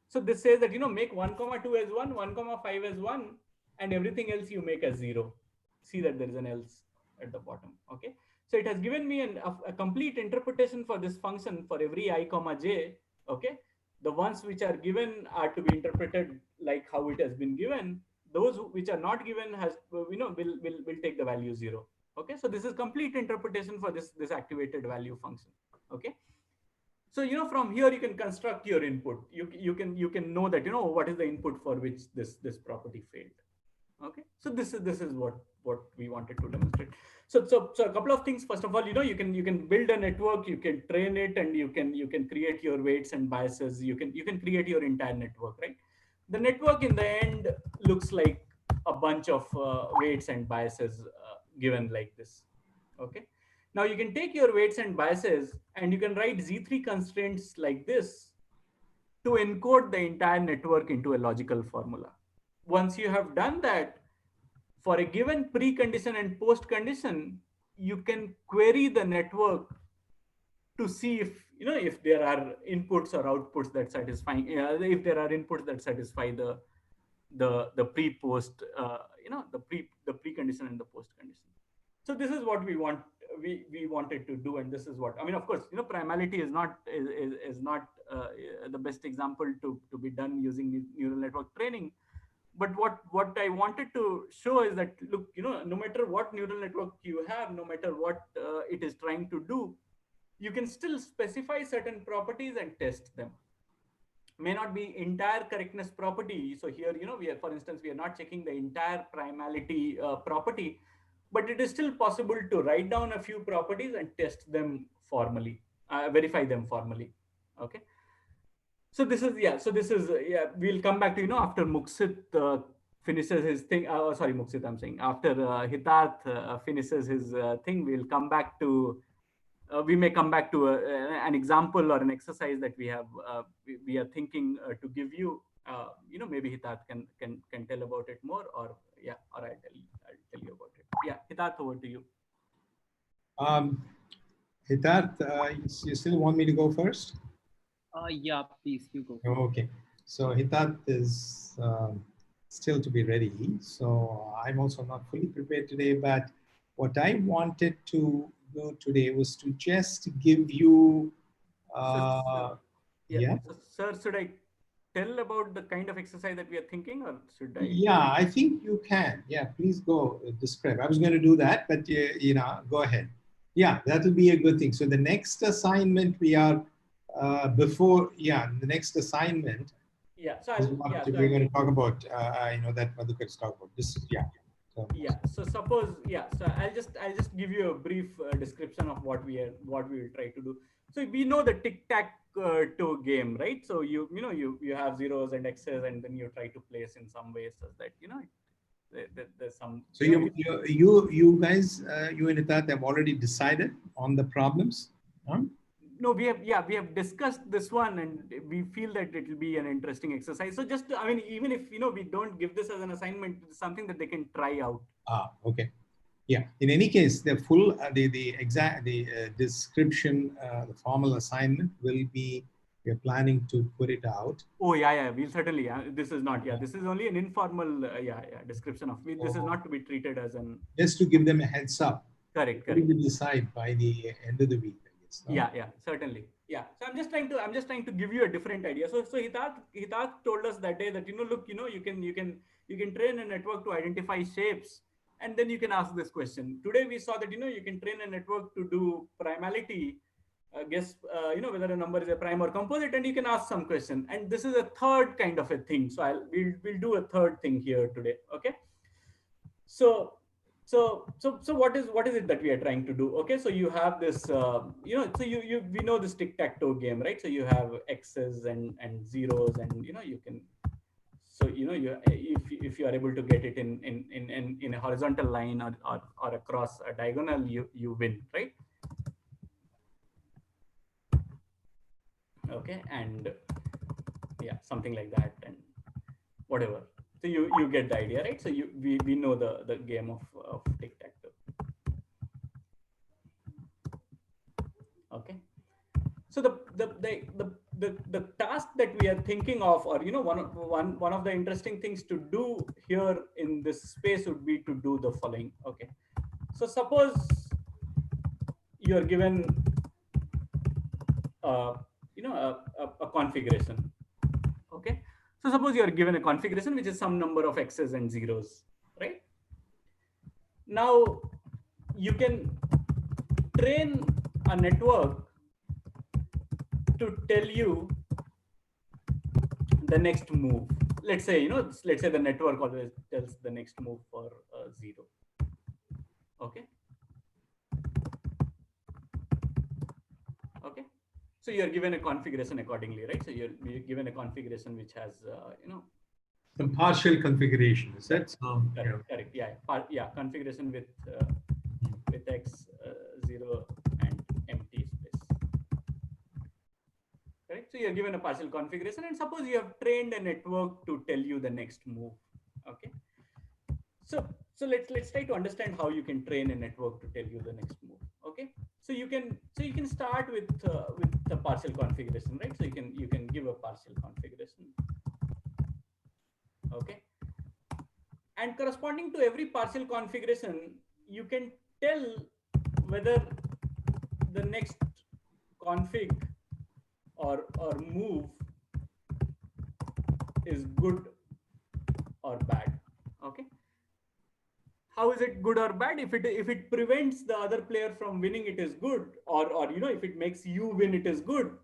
So this says that make 1 comma 2 as 1, 1 comma 5 as 1, and everything else you make as 0. See that there is an else at the bottom. Okay, so it has given me a complete interpretation for this function for every I comma j. Okay, the ones which are given are to be interpreted like how it has been given. Those which are not given will take the value 0. Okay, so this is complete interpretation for this activated value function. Okay, so from here you can construct your input. You can know that what is the input for which this property failed. Okay, so this is what we wanted to demonstrate. So a couple of things. First of all, you can build a network, you can train it, and you can create your weights and biases. You can create your entire network, right? The network in the end looks like a bunch of weights and biases given like this. Okay, now you can take your weights and biases and you can write Z3 constraints like this to encode the entire network into a logical formula. Once you have done that, for a given precondition and post condition, you can query the network to see if there are inputs or outputs that satisfy if there are inputs that satisfy the pre-post the precondition and the post condition. So this is what we wanted to do, and this is what I mean. Of course, primality is not the best example to be done using neural network training. But what I wanted to show is that, look, no matter what neural network you have, no matter what it is trying to do, you can still specify certain properties and test them. May not be entire correctness property. So here, for instance, we are not checking the entire primality property, but it is still possible to write down a few properties and test them formally, verify them formally. Okay. So this is we'll come back to after Muksit finishes his thing. Sorry, Muksit, I'm saying after Hitarth finishes his thing, we'll come back to. We may come back to an example or an exercise that we are thinking to give you maybe Hitat can tell about it more, or or I'll tell you about it. Yeah, Hitat, over to you. Hitat, you still want me to go first? Yeah, please, you go. Okay. So Hitat is still to be ready. So I'm also not fully prepared today, but what I wanted to do today was to just give you, yeah. So, sir, should I tell about the kind of exercise that we are thinking, or should I? Yeah, I think you can. Yeah, please go describe. I was going to do that, but go ahead. Yeah, that will be a good thing. So the next assignment we are the next assignment. Yeah, so we're going to talk about. That Madhukar is talking about. This, yeah. So suppose, so I'll just give you a brief description of what we will try to do. So we know the tic-tac-toe game, right? So you have zeros and x's, and then you try to place in some ways so that there's some. So you guys, you and Hitat have already decided on the problems, huh? No, we have discussed this one, and we feel that it will be an interesting exercise. So just, even if we don't give this as an assignment, it's something that they can try out. Okay. Yeah. In any case, the full description, the formal assignment will be. We're planning to put it out. Oh yeah, we'll certainly. This is not. This is only an informal. Description of. This is not to be treated as an. Just to give them a heads up. Correct. We will decide by the end of the week. No? Yeah, certainly. Yeah. So I'm just trying to give you a different idea. So Hitat told us that day that look, you can train a network to identify shapes, and then you can ask this question. Today we saw that you can train a network to do primality, guess whether a number is a prime or composite, and you can ask some question. And this is a third kind of a thing. So we'll do a third thing here today. Okay. So what is it that we are trying to do? Okay, so you have this, we know this tic-tac-toe game, right? So you have x's and zeros, and you can, so if you are able to get it in a horizontal line or across a diagonal, you win, right? Okay, and something like that, and whatever. So you get the idea, right? So we know the game of tic-tac-toe. Okay. So the task that we are thinking of, or one of the interesting things to do here in this space would be to do the following. Okay. So suppose you are given a configuration. Okay. So suppose you are given a configuration which is some number of x's and zeros, right? Now you can train a network to tell you the next move. Let's say the network always tells the next move for 0. Okay. Okay. So you're given a configuration accordingly, right? So you're given a configuration which has, some partial configuration. Is that correct? Yeah. Configuration with x 0 and empty space. Correct. So you're given a partial configuration, and suppose you have trained a network to tell you the next move. Okay. So let's try to understand how you can train a network to tell you the next move. Okay. So you can start with the partial configuration, right? So you can give a partial configuration. Okay. And corresponding to every partial configuration, you can tell whether the next config or move is good or bad. Okay. How is it good or bad? If it prevents the other player from winning, it is good. Or if it makes you win, it is good.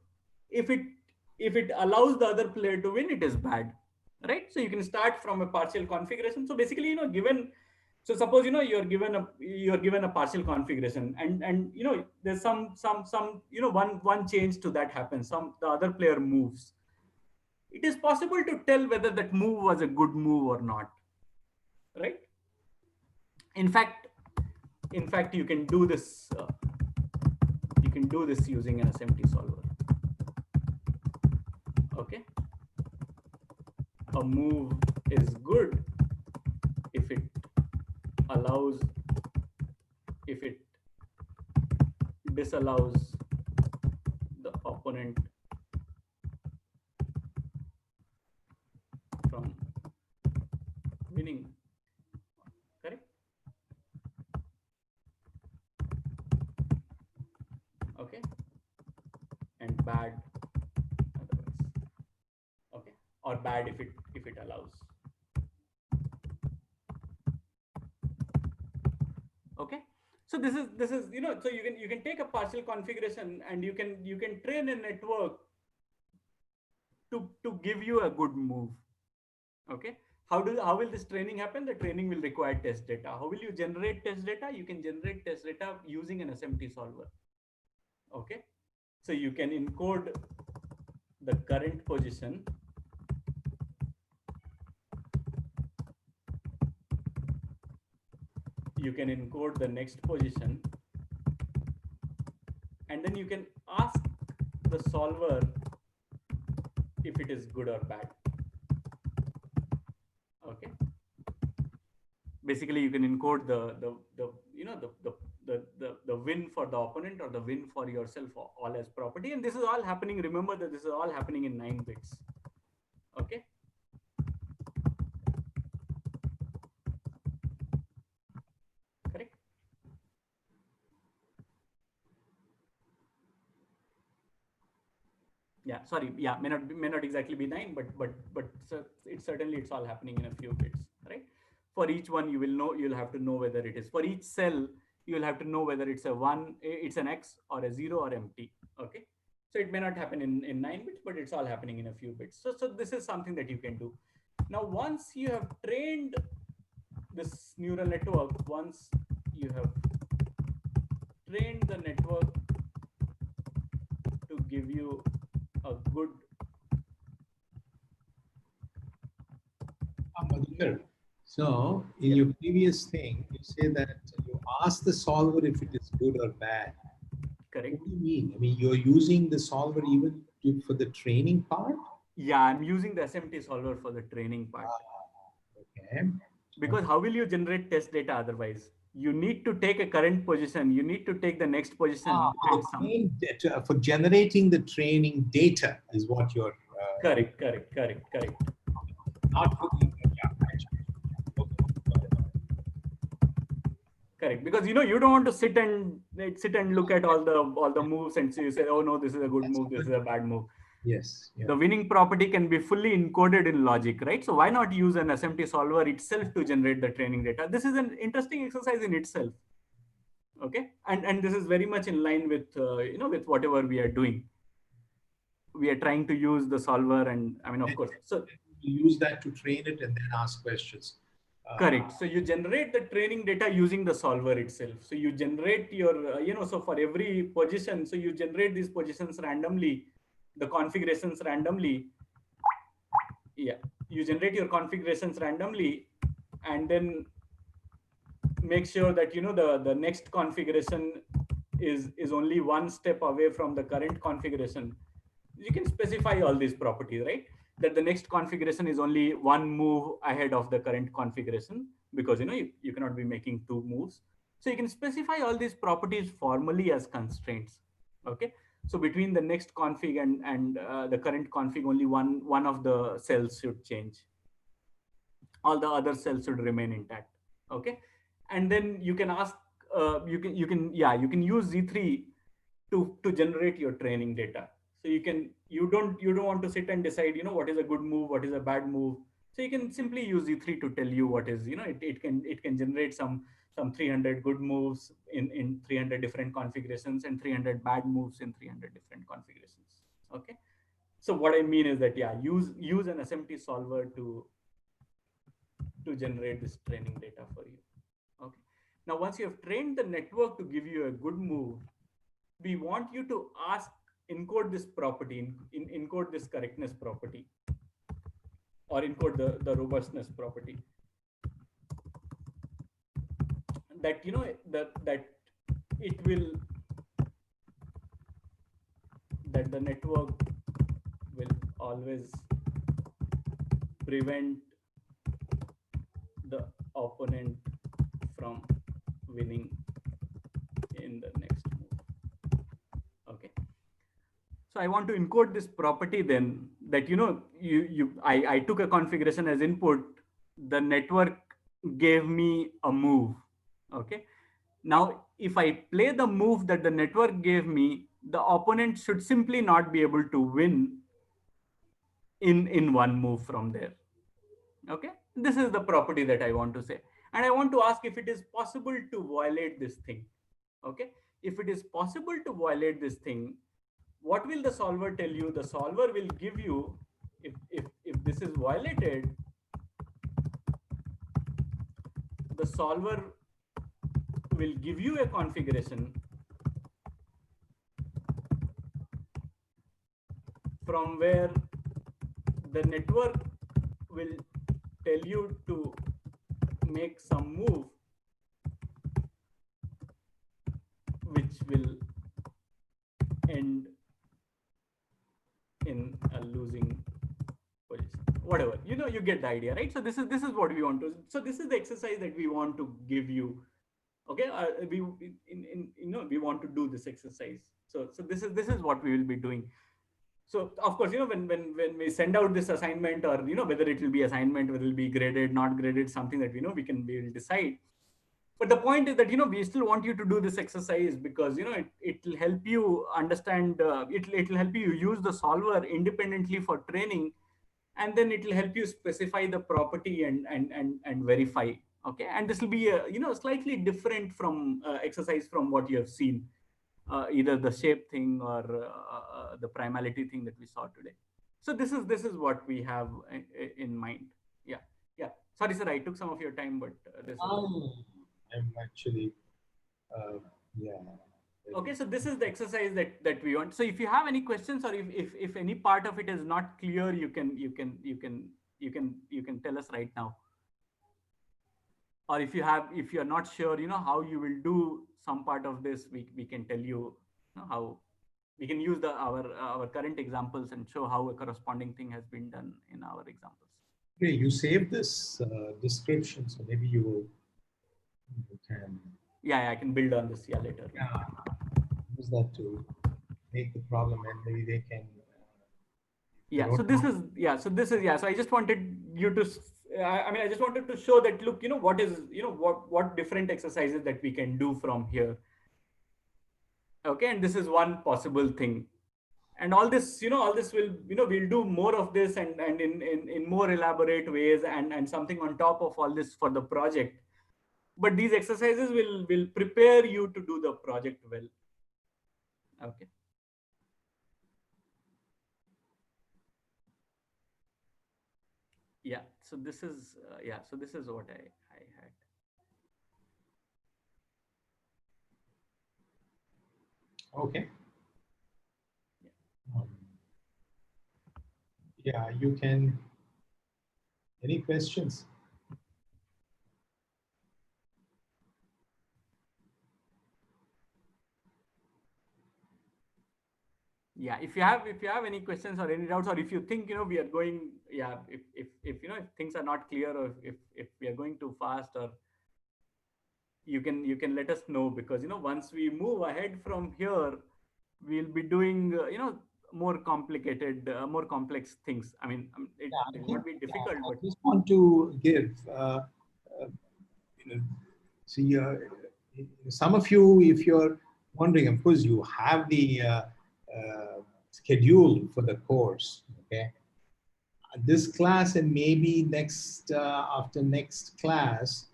If it allows the other player to win, it is bad. Right? So you can start from a partial configuration. So basically, so suppose you're given a partial configuration, and there's some one change to that happens. The other player moves. It is possible to tell whether that move was a good move or not. Right? In fact, you can do this. You can do this using an SMT solver. Okay. a move is good if it allows, if it disallows the opponent from winning, correct? Okay, and bad otherwise. Okay, or bad if it allows. Okay, so this is you know, so you can take a partial configuration and you can train a network to give you a good move. Okay, how will this training happen? The training will require test data. How will you generate test data? You can generate test data using an SMT solver. Okay, so you can encode the current position you can encode the next position, and then you can ask the solver if it is good or bad. Okay, basically you can encode the you know the win for the opponent or the win for yourself all as property, and this is all happening, remember that this is all happening in 9 bits. Okay, correct? Yeah, sorry, yeah, may not exactly be 9, but it's certainly, it's all happening in a few bits, right? For each one you'll have to know whether it is, for each cell you'll have to know whether it's a 1, it's an X or a 0 or empty. Okay, so it may not happen in 9 bits, but it's all happening in a few bits. So this is something that you can do. Now once you have trained this neural network, once you have trained the network to give you a good Madhukar, so in your previous thing, you say that you ask the solver if it is good or bad. correct. What do you mean? I mean, you're using the solver even for the training part? Yeah, I'm using the SMT solver for the training part. Okay. Because how will you generate test data otherwise? You need to take a current position, you need to take the next position. For generating the training data is what you're... Correct. Not for the... Correct, because you don't want to sit and look at all the moves and you say, oh no, this is a good move, this is a bad move. Yes. Yeah. The winning property can be fully encoded in logic, right? So why not use an SMT solver itself to generate the training data? This is an interesting exercise in itself. Okay, and this is very much in line with with whatever we are doing. We are trying to use the solver, and I mean, of course, so you use that to train it and then ask questions. Correct. So you generate the training data using the solver itself. So you generate your, so for every position, so you generate these positions randomly, the configurations randomly. Yeah, you generate your configurations randomly, and then make sure that the next configuration is only one step away from the current configuration. You can specify all these properties, right? That the next configuration is only one move ahead of the current configuration, because you cannot be making 2 moves. So you can specify all these properties formally as constraints. Okay, so between the next config and the current config, only one of the cells should change. All the other cells should remain intact. Okay, and then you can ask, you can use Z3 to generate your training data. So you don't want to sit and decide what is a good move, what is a bad move. So you can simply use Z3 to tell you what is, it can generate some 300 good moves in 300 different configurations and 300 bad moves in 300 different configurations. Okay, so what I mean is that use an SMT solver to generate this training data for you. Okay, now once you have trained the network to give you a good move, we want you to encode this property, encode this correctness property, or encode the robustness property, that that the network will always prevent the opponent from winning in the next move. Okay. So I want to encode this property then that, I took a configuration as input, the network gave me a move. Okay. Now, if I play the move that the network gave me, the opponent should simply not be able to win in one move from there. Okay. This is the property that I want to say. And I want to ask if it is possible to violate this thing. Okay. If it is possible to violate this thing, what will the solver tell you? The solver will give you, if this is violated, the solver will give you a configuration from where the network will tell you to make some move which will end in a losing position. Whatever, you get the idea, right? So this is what we want to. So this is the exercise that we want to give you. Okay, we want to do this exercise. So this is what we will be doing. So of course, when we send out this assignment, or whether it will be assignment, whether it will be graded, not graded, something that we will decide. But the point is that we still want you to do this exercise because it will help you understand. It will help you use the solver independently for training, and then it will help you specify the property and verify. Okay, and this will be a slightly different from exercise from what you have seen, either the shape thing or the primality thing that we saw today. So this is what we have in mind. Yeah. Sorry, sir, I took some of your time, but this. I'm actually, yeah. Okay, so this is the exercise that we want. So if you have any questions, or if any part of it is not clear, you can tell us right now. Or if you're not sure, how you will do some part of this, we can tell you, how we can use our current examples and show how a corresponding thing has been done in our examples. Okay, you saved this description, so maybe you can. Yeah, I can build on this later. Yeah, use that to make the problem, and maybe they can. So I just wanted you to. I just wanted to show that, look, what is, what different exercises that we can do from here. Okay, and this is one possible thing. And all this will, we'll do more of this and in more elaborate ways and something on top of all this for the project. But these exercises will prepare you to do the project well. Okay. Yeah, so this is what I had. Okay. Yeah, you can. Any questions? Yeah, if you have any questions or any doubts, or if you think we are going, if things are not clear, or if we are going too fast, or you can let us know, because once we move ahead from here, we'll be doing more complicated, more complex things. I mean, it will not be difficult. I just want to give see, some of you, if you're wondering, of course, you have the schedule for the course. Okay, this class and maybe next after next class,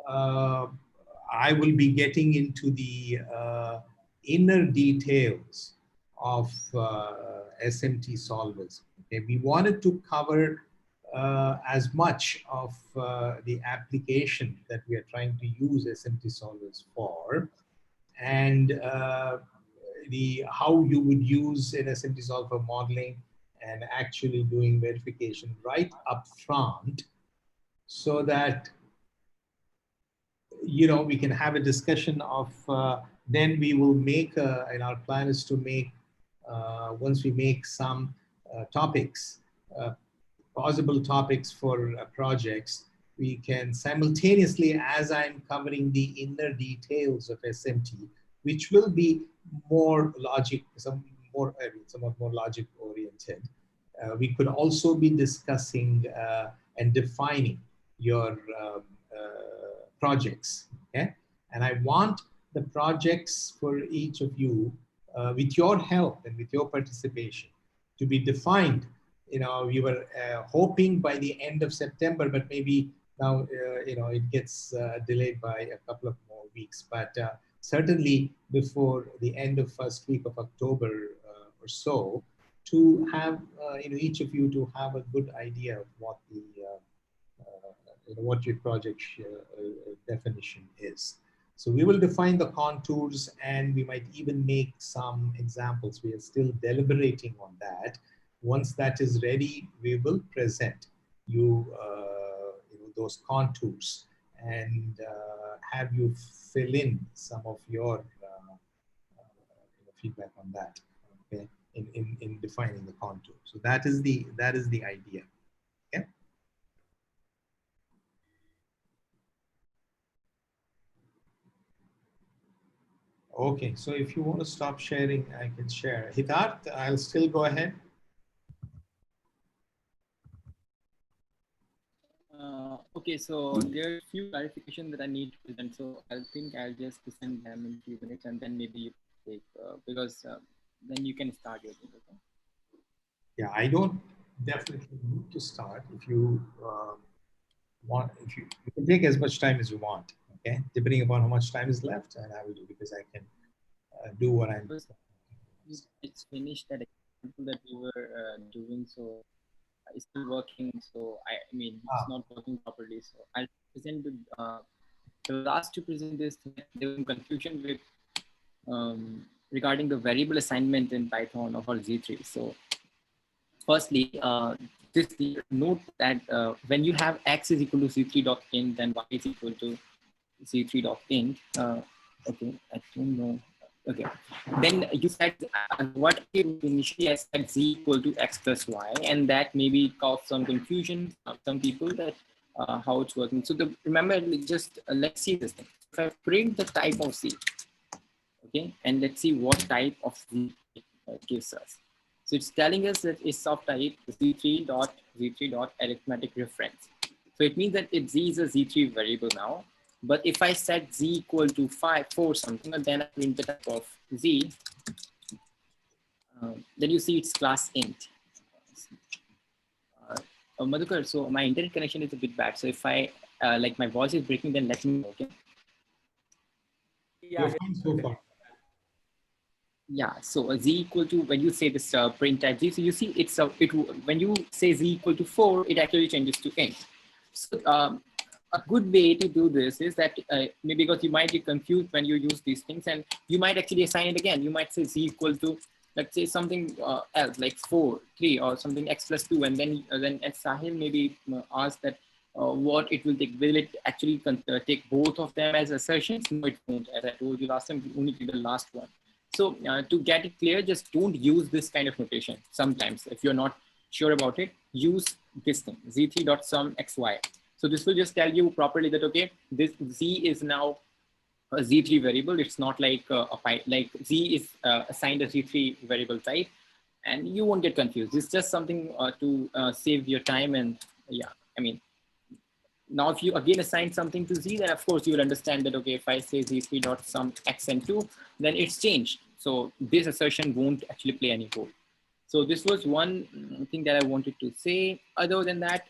I will be getting into the inner details of SMT solvers. Okay, we wanted to cover as much of the application that we are trying to use SMT solvers for, and how you would use an SMT solver modeling and actually doing verification right up front, so that we can have a discussion of then we will make and our plan is to make once we make some topics possible topics for projects, we can simultaneously, as I'm covering the inner details of SMT, which will be more logic, somewhat more logic oriented. We could also be discussing and defining your projects, okay? And I want the projects for each of you, with your help and with your participation, to be defined. You know, we were hoping by the end of September, but maybe now, you know, it gets delayed by a couple of more weeks. But certainly before the end of first week of October or so, to have you know, each of you to have a good idea of what the you know, what your project definition is. So we will define the contours, and we might even make some examples. We are still deliberating on that. Once that is ready, we will present you, you know, those contours, and have you fill in some of your you know, feedback on that. Okay, in defining the contour. So that is the idea. Okay. Okay, so if you want to stop sharing, I can share. Hitat, I'll still go ahead. Okay, so there are a few clarifications that I need to present. So I think I'll just present them in a few minutes, and then maybe you take, because then you can start your thing. Okay? Yeah, I don't definitely need to start. If you want, if you can take as much time as you want, okay? Depending upon how much time is left, and I will do, because I can do what I'm. It's finished that example that we were doing, so it's still working. So I mean, it's not working properly. So I'll present the last to present this. There was some confusion with regarding the variable assignment in Python of our Z3. So firstly, this note that when you have x is equal to z3.int, then y is equal to z3.int. Okay, I don't know. Okay, then you said what initially I said z equal to x plus y, and that maybe caused some confusion some people that how it's working. So remember, just let's see this thing. If I print the type of z, okay, and let's see what type of z gives us. So it's telling us that it's of type z3.arithmetic reference. So it means that z is a z3 variable now. But if I set z equal to 4 something, and then I print the type of z, then you see it's class int. Madhukar, so my internet connection is a bit bad. So if I, like my voice is breaking, then let me know, okay? Yeah, so far. Yeah, so z equal to, when you say this print type z, so you see it's when you say z equal to 4, it actually changes to int. So a good way to do this is that maybe because you might get confused when you use these things, and you might actually assign it again. You might say z equal to, let's say something else like 4, 3, or something x plus 2, and then Sahil maybe ask that what it will take. Will it actually take both of them as assertions? No, it won't. As I told you last time, we only take the last one. So to get it clear, just don't use this kind of notation. Sometimes if you're not sure about it, use this thing, z3.sum xy. So this will just tell you properly that, okay, this z is now a z3 variable. It's not like like z is assigned a z3 variable type, and you won't get confused. It's just something to save your time. And yeah, I mean, now if you again assign something to z, then of course you will understand that, okay, if I say z3.sum x and 2, then it's changed. So this assertion won't actually play any role. So this was one thing that I wanted to say. Other than that,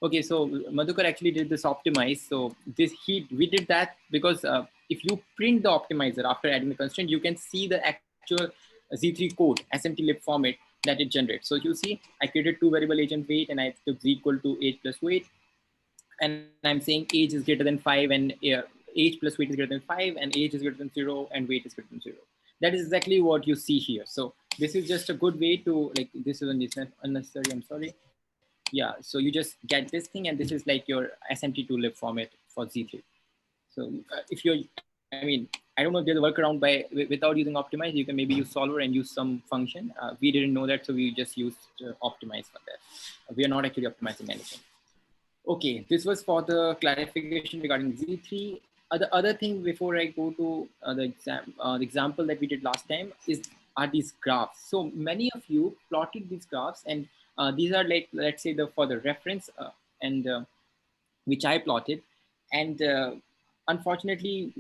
okay, so Madhukar actually did this optimize. So we did that because if you print the optimizer after adding the constraint, you can see the actual Z3 code, SMT-lib format that it generates. So you see, I created 2 variable age and weight, and I took z equal to age plus weight. And I'm saying age is greater than 5, and age plus weight is greater than 5, and age is greater than 0, and weight is greater than 0. That is exactly what you see here. So this is just a good way to, like, this is unnecessary, I'm sorry. Yeah, so you just get this thing, and this is like your SMT2 lib format for Z3. So if you're, I mean, I don't know if there's a workaround without using optimize. You can maybe use solver and use some function. We didn't know that, so we just used optimize for that. We are not actually optimizing anything. Okay, this was for the clarification regarding Z3. The other thing before I go to the example that we did last time are these graphs. So many of you plotted these graphs, and these are like, let's say, for the reference and which I plotted, and unfortunately,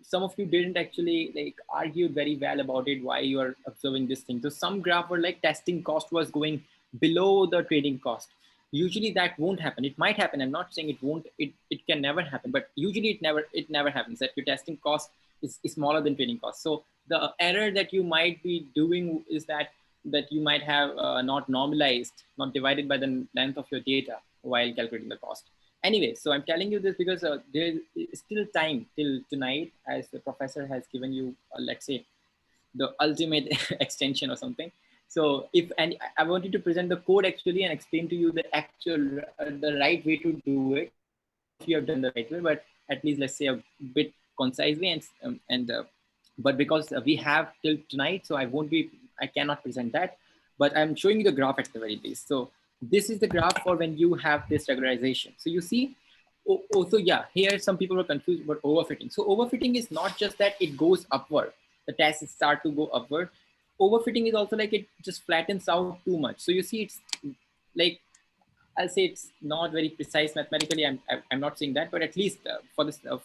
some of you didn't actually like argue very well about it, why you are observing this thing. So some graph were like testing cost was going below the trading cost. Usually that won't happen. It might happen. I'm not saying it won't. It can never happen, but usually it never happens that your testing cost is smaller than trading cost. So the error that you might be doing is that you might have not normalized, not divided by the length of your data while calculating the cost. Anyway, so I'm telling you this because there is still time till tonight, as the professor has given you, let's say, the ultimate extension or something. So I wanted to present the code actually and explain to you the actual, the right way to do it. If you have done the right way, but at least let's say a bit concisely but because we have till tonight, so I cannot present that, but I'm showing you the graph at the very least. So this is the graph for when you have this regularization. So you see, so yeah, here some people were confused about overfitting. So overfitting is not just that it goes upward, the tests start to go upward. Overfitting is also like it just flattens out too much. So you see, it's like, I'll say it's not very precise mathematically. I'm not saying that, but at least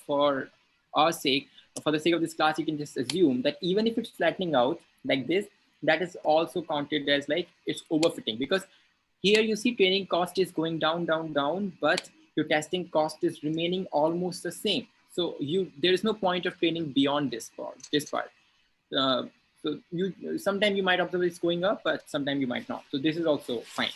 for our sake, for the sake of this class, you can just assume that even if it's flattening out like this, that is also counted as like it's overfitting, because here you see training cost is going down, down, down, but your testing cost is remaining almost the same. So there is no point of training beyond this part. So sometimes you might observe it's going up, but sometimes you might not. So this is also fine.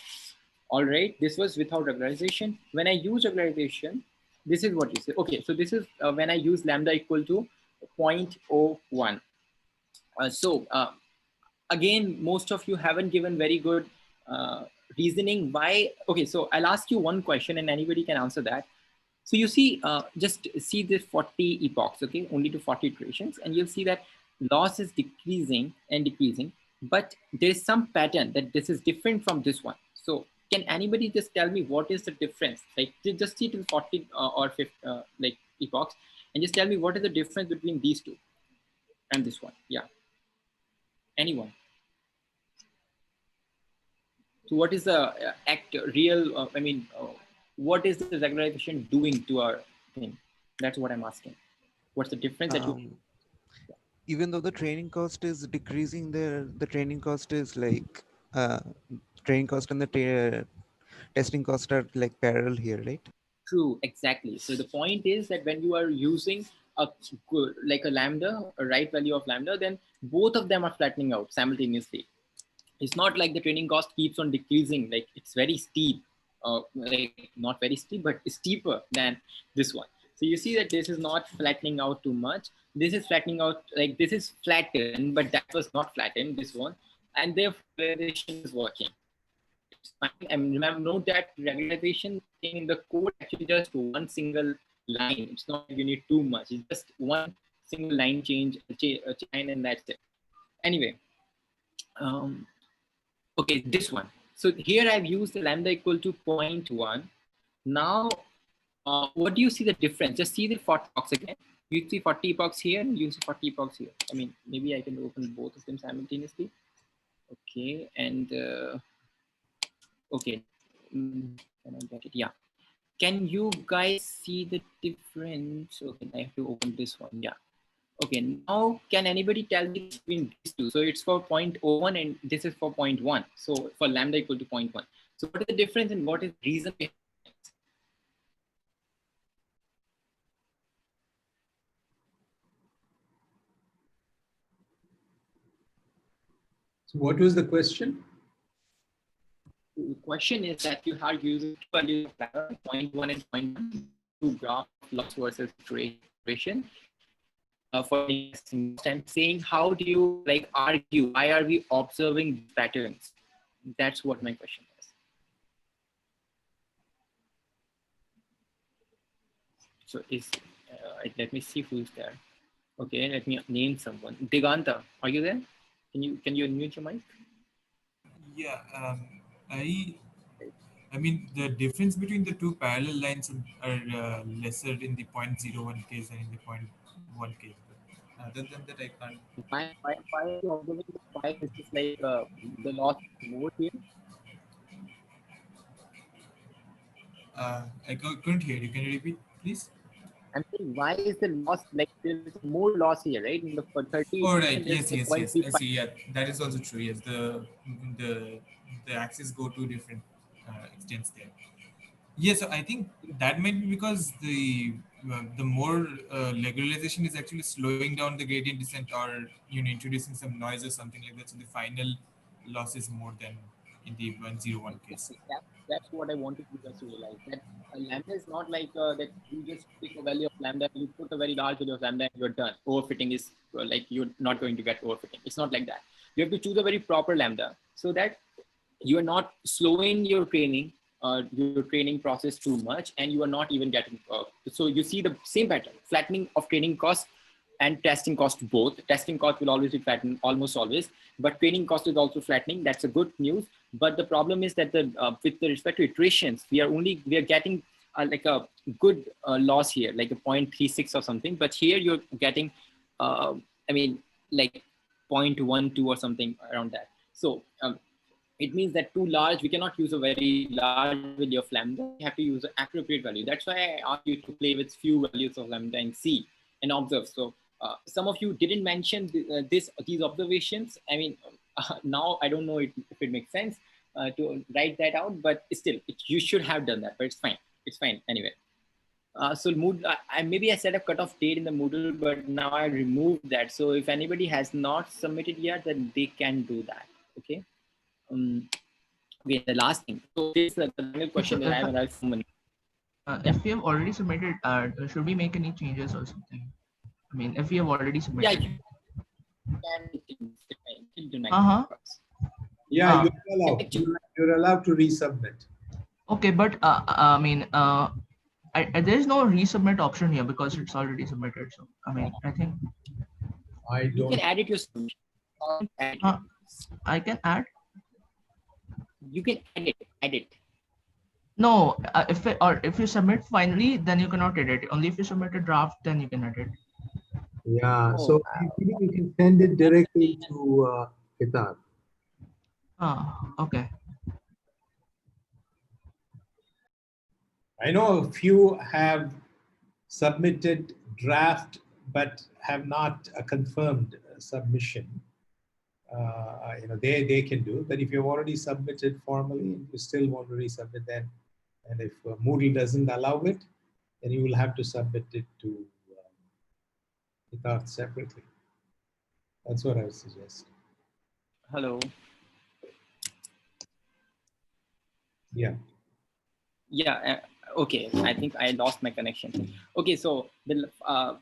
All right, this was without regularization. When I use regularization, this is what you say. Okay, so this is when I use lambda equal to 0.01. Again, most of you haven't given very good reasoning why. Okay, so I'll ask you one question and anybody can answer that. So you see, just see this 40 epochs, okay, only to 40 iterations, and you'll see that loss is decreasing and decreasing, but there's some pattern that this is different from this one. So can anybody just tell me what is the difference? Like just see till 40 or 50 like epochs, and just tell me what is the difference between these two and this one. Yeah, anyone? So what is the real, what is the regularization doing to our thing? That's what I'm asking. What's the difference that you? Even though the training cost is decreasing, the training cost is like training cost and the testing cost are like parallel here, right? True, exactly. So the point is that when you are using like a lambda, a right value of lambda, then both of them are flattening out simultaneously. It's not like the training cost keeps on decreasing, like it's very steep, like not very steep, but steeper than this one. So you see that this is not flattening out too much. This is flattening out, like this is flattened, but that was not flattened, this one. And therefore, regularization is working. It's fine. And remember, note that regularization thing in the code actually just one single line. It's not you need too much. It's just one single line change, and that's it. Anyway, okay, this one. So here I've used the lambda equal to 0.1. Now, what do you see the difference? Just see the 40 epochs again. You see 40 epochs here and you see 40 epochs here. I mean, maybe I can open both of them simultaneously. Okay, and okay, can I get it? Yeah. Can you guys see the difference? Okay, I have to open this one. Yeah. Okay, now can anybody tell me between these two? So it's for 0.01 and this is for 0.1. So for lambda equal to 0.1. So what is the difference and what is the reason behind it? So what was the question? The question is that you are using two values of lambda, 0.1 and 0.1 to graph loss versus iteration. For I'm saying, how do you like argue? Why are we observing these patterns? That's what my question is. So let me see who's there. Okay, let me name someone. Diganta, are you there? Can you unmute your mic? Yeah, I mean, the difference between the two parallel lines are lesser in the 0.01 case and in the 0.1 case. But other than that, I can't. Why are you observing this? Why is this like the loss more here? Couldn't hear you. Can you repeat, please? I'm saying, why is the loss like there is more loss here, right? In the for 30 Oh, right. iterations, there's Yes, like yes, yes. I 0.35. see. Yeah, that is also true. Yes, the axes go to different extents there. Yes, so I think that might be because the more regularization is actually slowing down the gradient descent, or introducing some noise or something like that. So the final loss is more than in the 101 case. Exactly. That's what I wanted you guys to realize. That lambda is not like that you just pick a value of lambda, you put a very large value of lambda, and you're done. Overfitting is like you're not going to get overfitting. It's not like that. You have to choose a very proper lambda so that you are not slowing your training process too much, and you are not even getting. So you see the same pattern: flattening of training cost and testing cost both. Testing cost will always be flattened, almost always, but training cost is also flattening. That's a good news. But the problem is that with the respect to iterations, we are getting like a good loss here, like a 0.36 or something. But here you're getting, I mean, like 0.12 or something around that. So it means that too large, we cannot use a very large value of lambda. We have to use an appropriate value. That's why I asked you to play with few values of lambda and see and observe. So some of you didn't mention these observations. I mean, now I don't know if it makes sense to write that out, but still, you should have done that. But it's fine. It's fine anyway. So Moodle, maybe I set a cutoff date in the Moodle, but now I removed that. So if anybody has not submitted yet, then they can do that. Okay. Okay, the last thing. So this is the final question that I have asked someone. If we have already submitted, should we make any changes or something? I mean, if we have already submitted. Yeah, you can make changes. Yeah, you're allowed to resubmit. Okay, but I mean, there is no resubmit option here because it's already submitted. So I mean, I think you can edit your submission. I can add. You can edit. No, if you submit finally, then you cannot edit. Only if you submit a draft, then you can edit. Yeah, so you can send it directly to Hitar. Okay. I know a few have submitted draft but have not confirmed submission. They can do, but if you've already submitted formally and you still want to resubmit, then, and if Moodle doesn't allow it, then you will have to submit it to Hitar separately. That's what I would suggest. Hello. Yeah. Yeah. Okay. I think I lost my connection. Okay. So the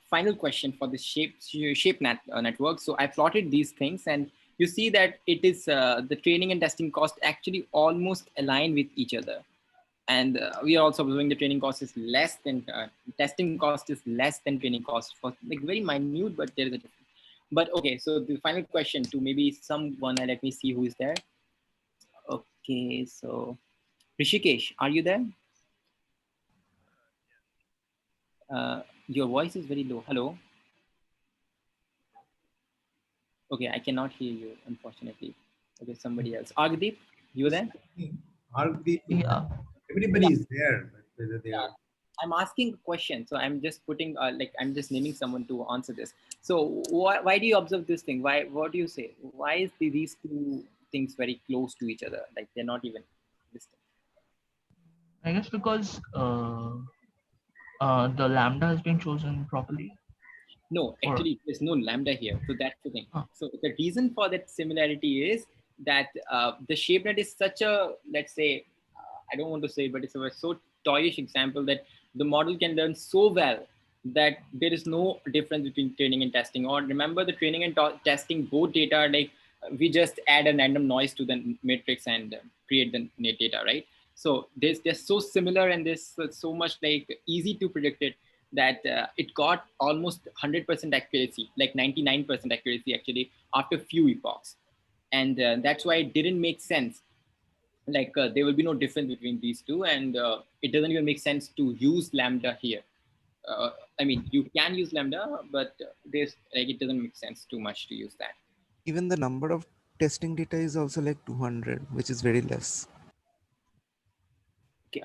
final question for the shape network. So I plotted these things, and you see that it is the training and testing cost actually almost align with each other. And we are also observing the training cost is less than testing cost is less than training cost, for like very minute, but there is a difference. But okay, so the final question to maybe someone, let me see who is there. Okay, so Rishikesh, are you there? Your voice is very low. Hello. Okay, I cannot hear you, unfortunately. Okay, somebody else. Argdeep, you there? Argdeep, yeah. Everybody is there, but whether they are. I'm asking a question, so I'm just putting I'm just naming someone to answer this. So why do you observe this thing? What do you say? Why is these two things very close to each other? Like they're not even distant. I guess because the lambda has been chosen properly. No, actually, there's no lambda here. So that's the thing. So the reason for that similarity is that the ShapeNet is such a, let's say, I don't want to say, but it's a so toyish example that the model can learn so well that there is no difference between training and testing. Or remember, the training and testing, both data are like, we just add a random noise to the matrix and create the net data, right? So they're so similar, and there's so much like easy to predict it, that it got almost 100% accuracy, like 99% accuracy actually, after few epochs. And that's why it didn't make sense. Like there will be no difference between these two, and it doesn't even make sense to use lambda here. I mean, you can use lambda, but there's like it doesn't make sense too much to use that. Even the number of testing data is also like 200, which is very less. Okay,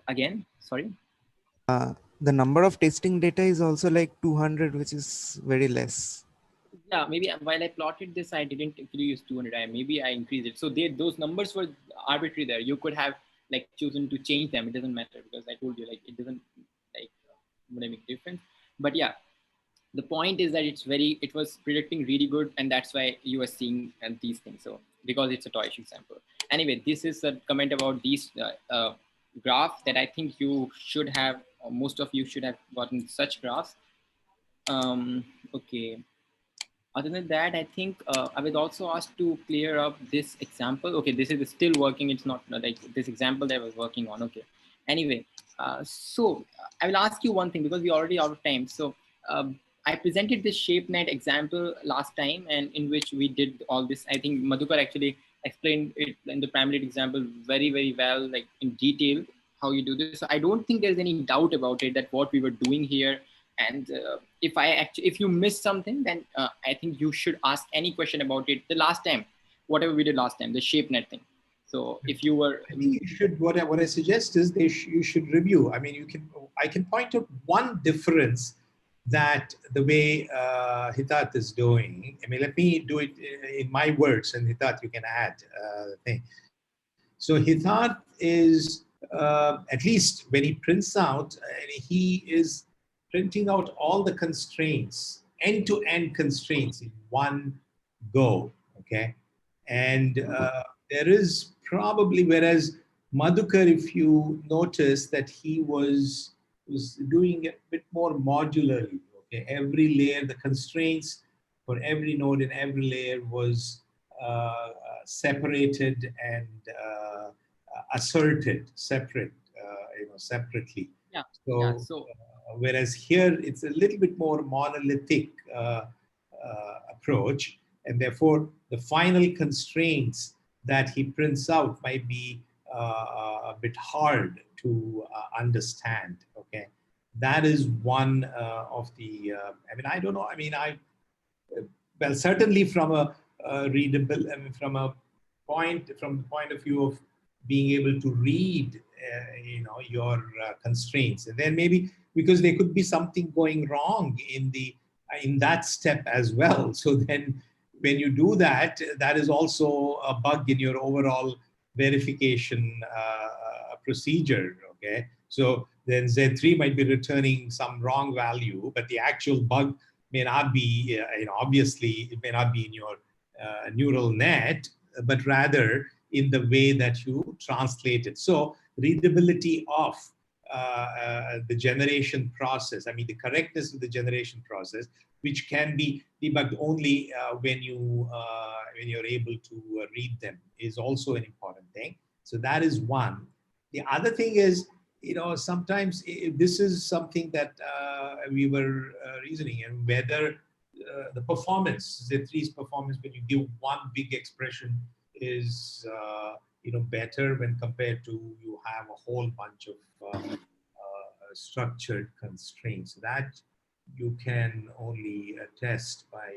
again, sorry. The number of testing data is also like 200, which is very less. Yeah, maybe while I plotted this, I didn't actually use 200. Maybe I increased it. So those numbers were arbitrary there. You could have like chosen to change them. It doesn't matter because I told you like it doesn't like would make a difference. But yeah, the point is that it was predicting really good, and that's why you are seeing these things. So because it's a toyish example. Anyway, this is a comment about these graphs that I think you should have, or most of you should have gotten such graphs. Okay. Other than that, I think I was also asked to clear up this example. Okay, this is still working. It's not like this example that I was working on. Okay. Anyway, so I will ask you one thing because we're already out of time. So I presented this ShapeNet example last time, and in which we did all this. I think Madhukar actually explained it in the primary example very, very well, like in detail how you do this. So I don't think there's any doubt about it that what we were doing here. And if you missed something, then I think you should ask any question about it the last time, whatever we did last time, the ShapeNet thing. So if you were, I think you should. What I suggest is you should review. I mean, I can point out one difference that the way Hitat is doing. I mean, let me do it in my words, and Hitat, you can add the thing. So Hitat is at least when he prints out, he is printing out all the constraints, end-to-end constraints in one go. Okay, and there is probably, whereas Madhukar, if you notice that he was doing a bit more modularly. Okay, every layer, the constraints for every node in every layer was separated and asserted separately. yeah, So, yeah. So whereas here it's a little bit more monolithic approach, and therefore the final constraints that he prints out might be a bit hard to understand. Okay, that is one of the. I mean, I don't know. I mean, well, certainly from a readable. I mean, from the point of view of being able to read, your constraints, and then maybe because there could be something going wrong in that step as well. So then, when you do that, that is also a bug in your overall verification procedure. Okay, so then Z3 might be returning some wrong value, but the actual bug may not be, obviously it may not be in your neural net, but rather in the way that you translate it. So readability of the generation process, I mean the correctness of the generation process, which can be debugged only when you're able to read them, is also an important thing. So that is one. The other thing is, sometimes this is something that we were reasoning, and whether the performance, Z3's performance, when you give one big expression, is better when compared to you have a whole bunch of structured constraints that you can only test by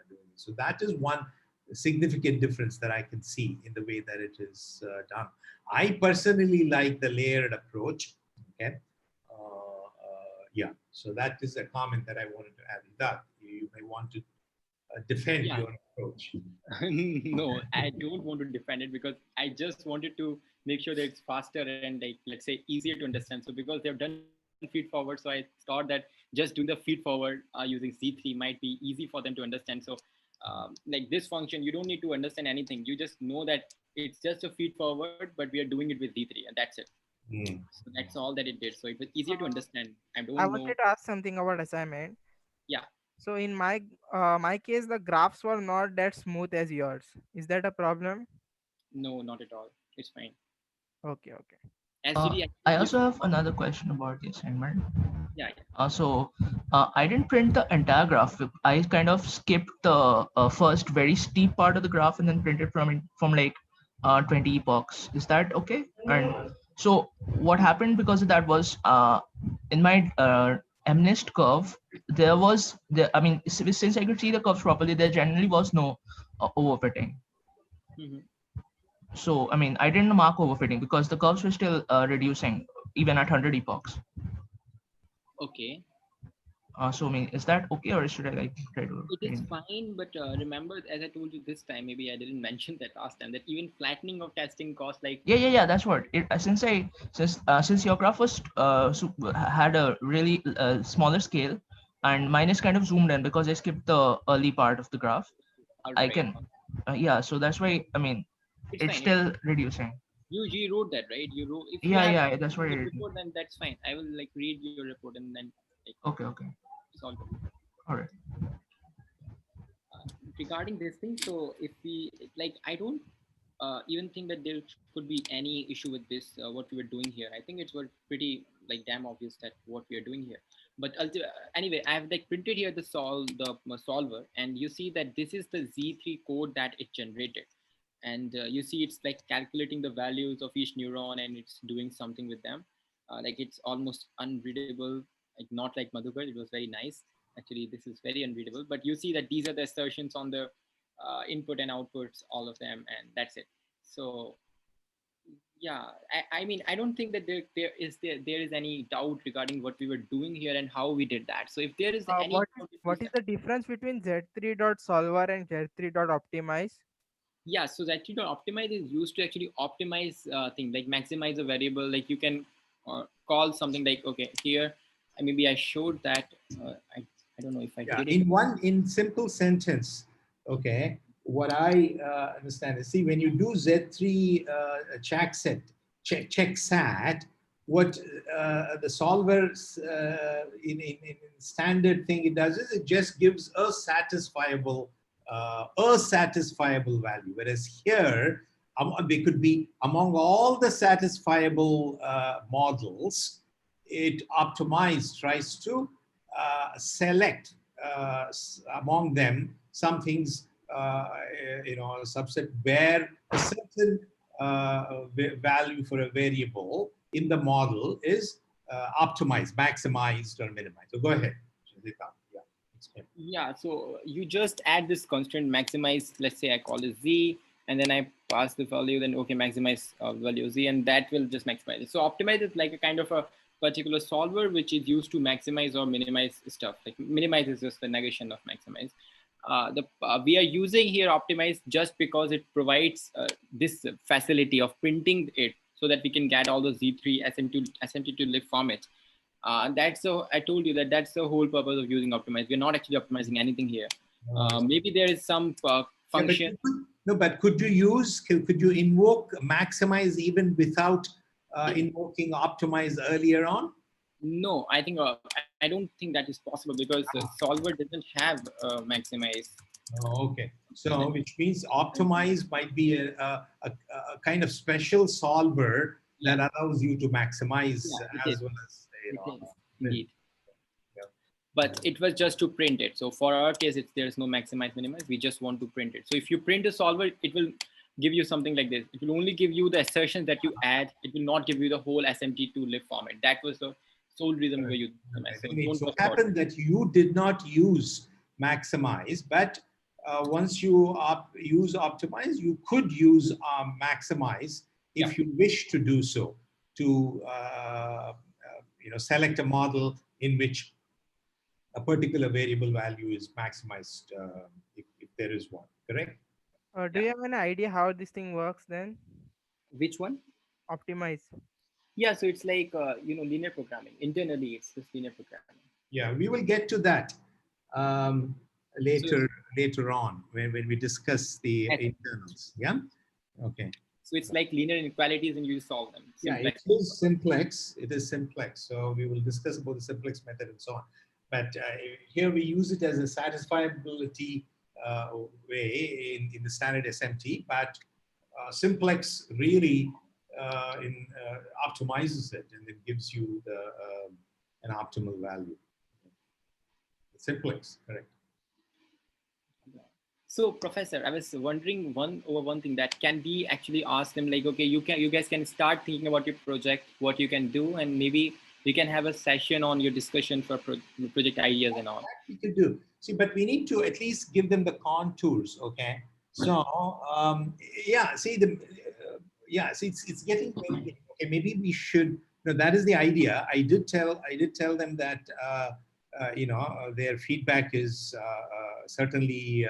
doing it. So that is one significant difference that I can see in the way that it is done. I personally like the layered approach. Okay, yeah. So that is a comment that I wanted to add. That you may want to defend your approach. No, I don't want to defend it because I just wanted to make sure that it's faster and like, let's say, easier to understand. So because they've done feed forward, so I thought that just doing the feed forward using Z3 might be easy for them to understand. So like this function, you don't need to understand anything. You just know that it's just a feed forward, but we are doing it with Z3 and that's it. So that's all that it did. So it was easier to understand. I wanted to ask something about assignment. Yeah. So in my case, the graphs were not that smooth as yours. Is that a problem? No, not at all. It's fine. Okay. SGD. I also have another question about the assignment. Yeah. I didn't print the entire graph. I kind of skipped the first very steep part of the graph and then printed from like 20 epochs. Is that okay? And so what happened because of that was in my MNIST curve, I mean, since I could see the curves properly, there generally was no overfitting. Mhm. So, I mean, I didn't mark overfitting because the curves were still reducing even at 100 epochs. Okay. So, I mean, is that okay or should I like try to? It is fine, but remember, as I told you this time, maybe I didn't mention that last time, that even flattening of testing costs like. Yeah. That's what it. Since your graph was had a really smaller scale, and mine is kind of zoomed in because I skipped the early part of the graph. I Alright. can, yeah. So that's why I mean, It's it's fine. still reducing. You wrote that, right? You wrote. If you Yeah, have that's what the I did. report, then that's fine. I will like read your report and then like Okay. solve it. All right. Regarding this thing, so if we like, I don't even think that there could be any issue with this what we were doing here. I think it's pretty like damn obvious that what we are doing here. But anyway, I have like printed here the solver, and you see that this is the Z3 code that it generated, and you see it's like calculating the values of each neuron and it's doing something with them. Like it's almost unreadable, like not like Madhukar. It was very nice. Actually, this is very unreadable, but you see that these are the assertions on the input and outputs, all of them, and that's it. So yeah, I mean, I don't think that there is any doubt regarding what we were doing here and how we did that. So if there is any what is the difference between Z3.solver and Z3.optimize? Yeah, so Z3.optimize is used to actually optimize things like maximize a variable. Like you can call something like, okay, here maybe I showed that. I don't know if I did it. In simple sentence, okay, what I understand is, see, when you do Z3 check sat, what the solver in standard thing it does is it just gives a satisfiable value, whereas here they could be among all the satisfiable models. It tries to select among them some things, a subset where a certain value for a variable in the model is optimized, maximized, or minimized. So go ahead, Shazita. Yeah, so you just add this constant maximize, let's say I call it Z, and then I pass the value, then okay, maximize value Z, and that will just maximize it. So optimize is like a kind of a particular solver which is used to maximize or minimize stuff. Like minimize is just the negation of maximize. We are using here optimize just because it provides this facility of printing it so that we can get all the Z3 SMT2 lib formats. That's so I told you that's the whole purpose of using optimize. We're not actually optimizing anything here. Maybe there is some function. Yeah, but could you invoke maximize even without invoking optimize earlier on? No, I think I don't think that is possible because the solver doesn't have maximize. Oh, okay. So which means optimize might be a kind of special solver that allows you to maximize as well as indeed. Yeah. But it was just to print it. So for our case, there's no maximize minimize. We just want to print it. So if you print a solver, it will give you something like this. It will only give you the assertions that you add. It will not give you the whole SMT2 lib format. That was the sole reason we were using maximize. So it happened that you did not use maximize, but once you use optimize, you could use maximize if you wish to do so, to select a model in which a particular variable value is maximized if there is one, correct? Do you have an idea how this thing works then? Which one? Optimize. Yeah, so it's like linear programming. Internally, it's just linear programming. Yeah, we will get to that later on when we discuss the internals. Yeah. Okay. So it's like linear inequalities and you solve them. Simplex. Yeah, it is simplex. It is simplex. So we will discuss about the simplex method and so on. But here we use it as a satisfiability way in the standard SMT. But simplex really optimizes it and it gives you an optimal value. Simplex, correct. So, Professor, I was wondering one thing that can we actually ask them like, okay, you guys can start thinking about your project, what you can do, and maybe we can have a session on your discussion for project ideas and all. We could do. See, but we need to at least give them the contours, okay? So, yeah, see see, it's getting okay. Maybe we should. No, that is the idea. I did tell them that their feedback is certainly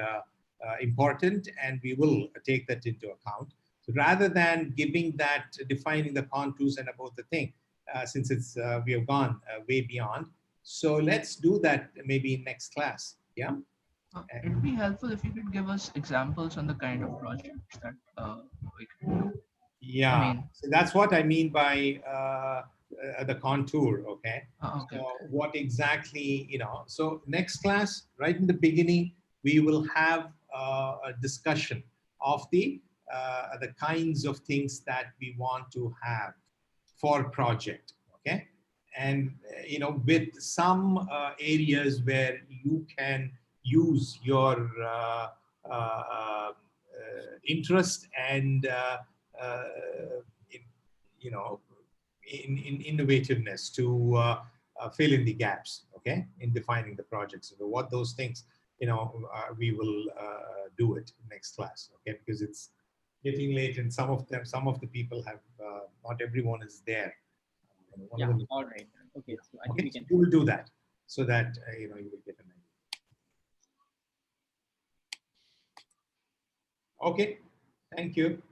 important, and we will take that into account. So rather than defining the contours and about the thing, since it's we have gone way beyond. So let's do that maybe next class. Yeah. It'd be helpful if you could give us examples on the kind of projects that we can do. Yeah, I mean, so that's what I mean by the contour. Okay. okay. So what exactly, so next class, right in the beginning, we will have a discussion of the kinds of things that we want to have for project. Okay. And, with some areas where you can use your interest and, in innovativeness to fill in the gaps, okay, in defining the projects. So what those things, we will do it next class, okay, because it's getting late and some of the people have, not everyone is there. Yeah, all right. Okay, so I think we can. We will do that so that, you will get an idea. Okay, thank you.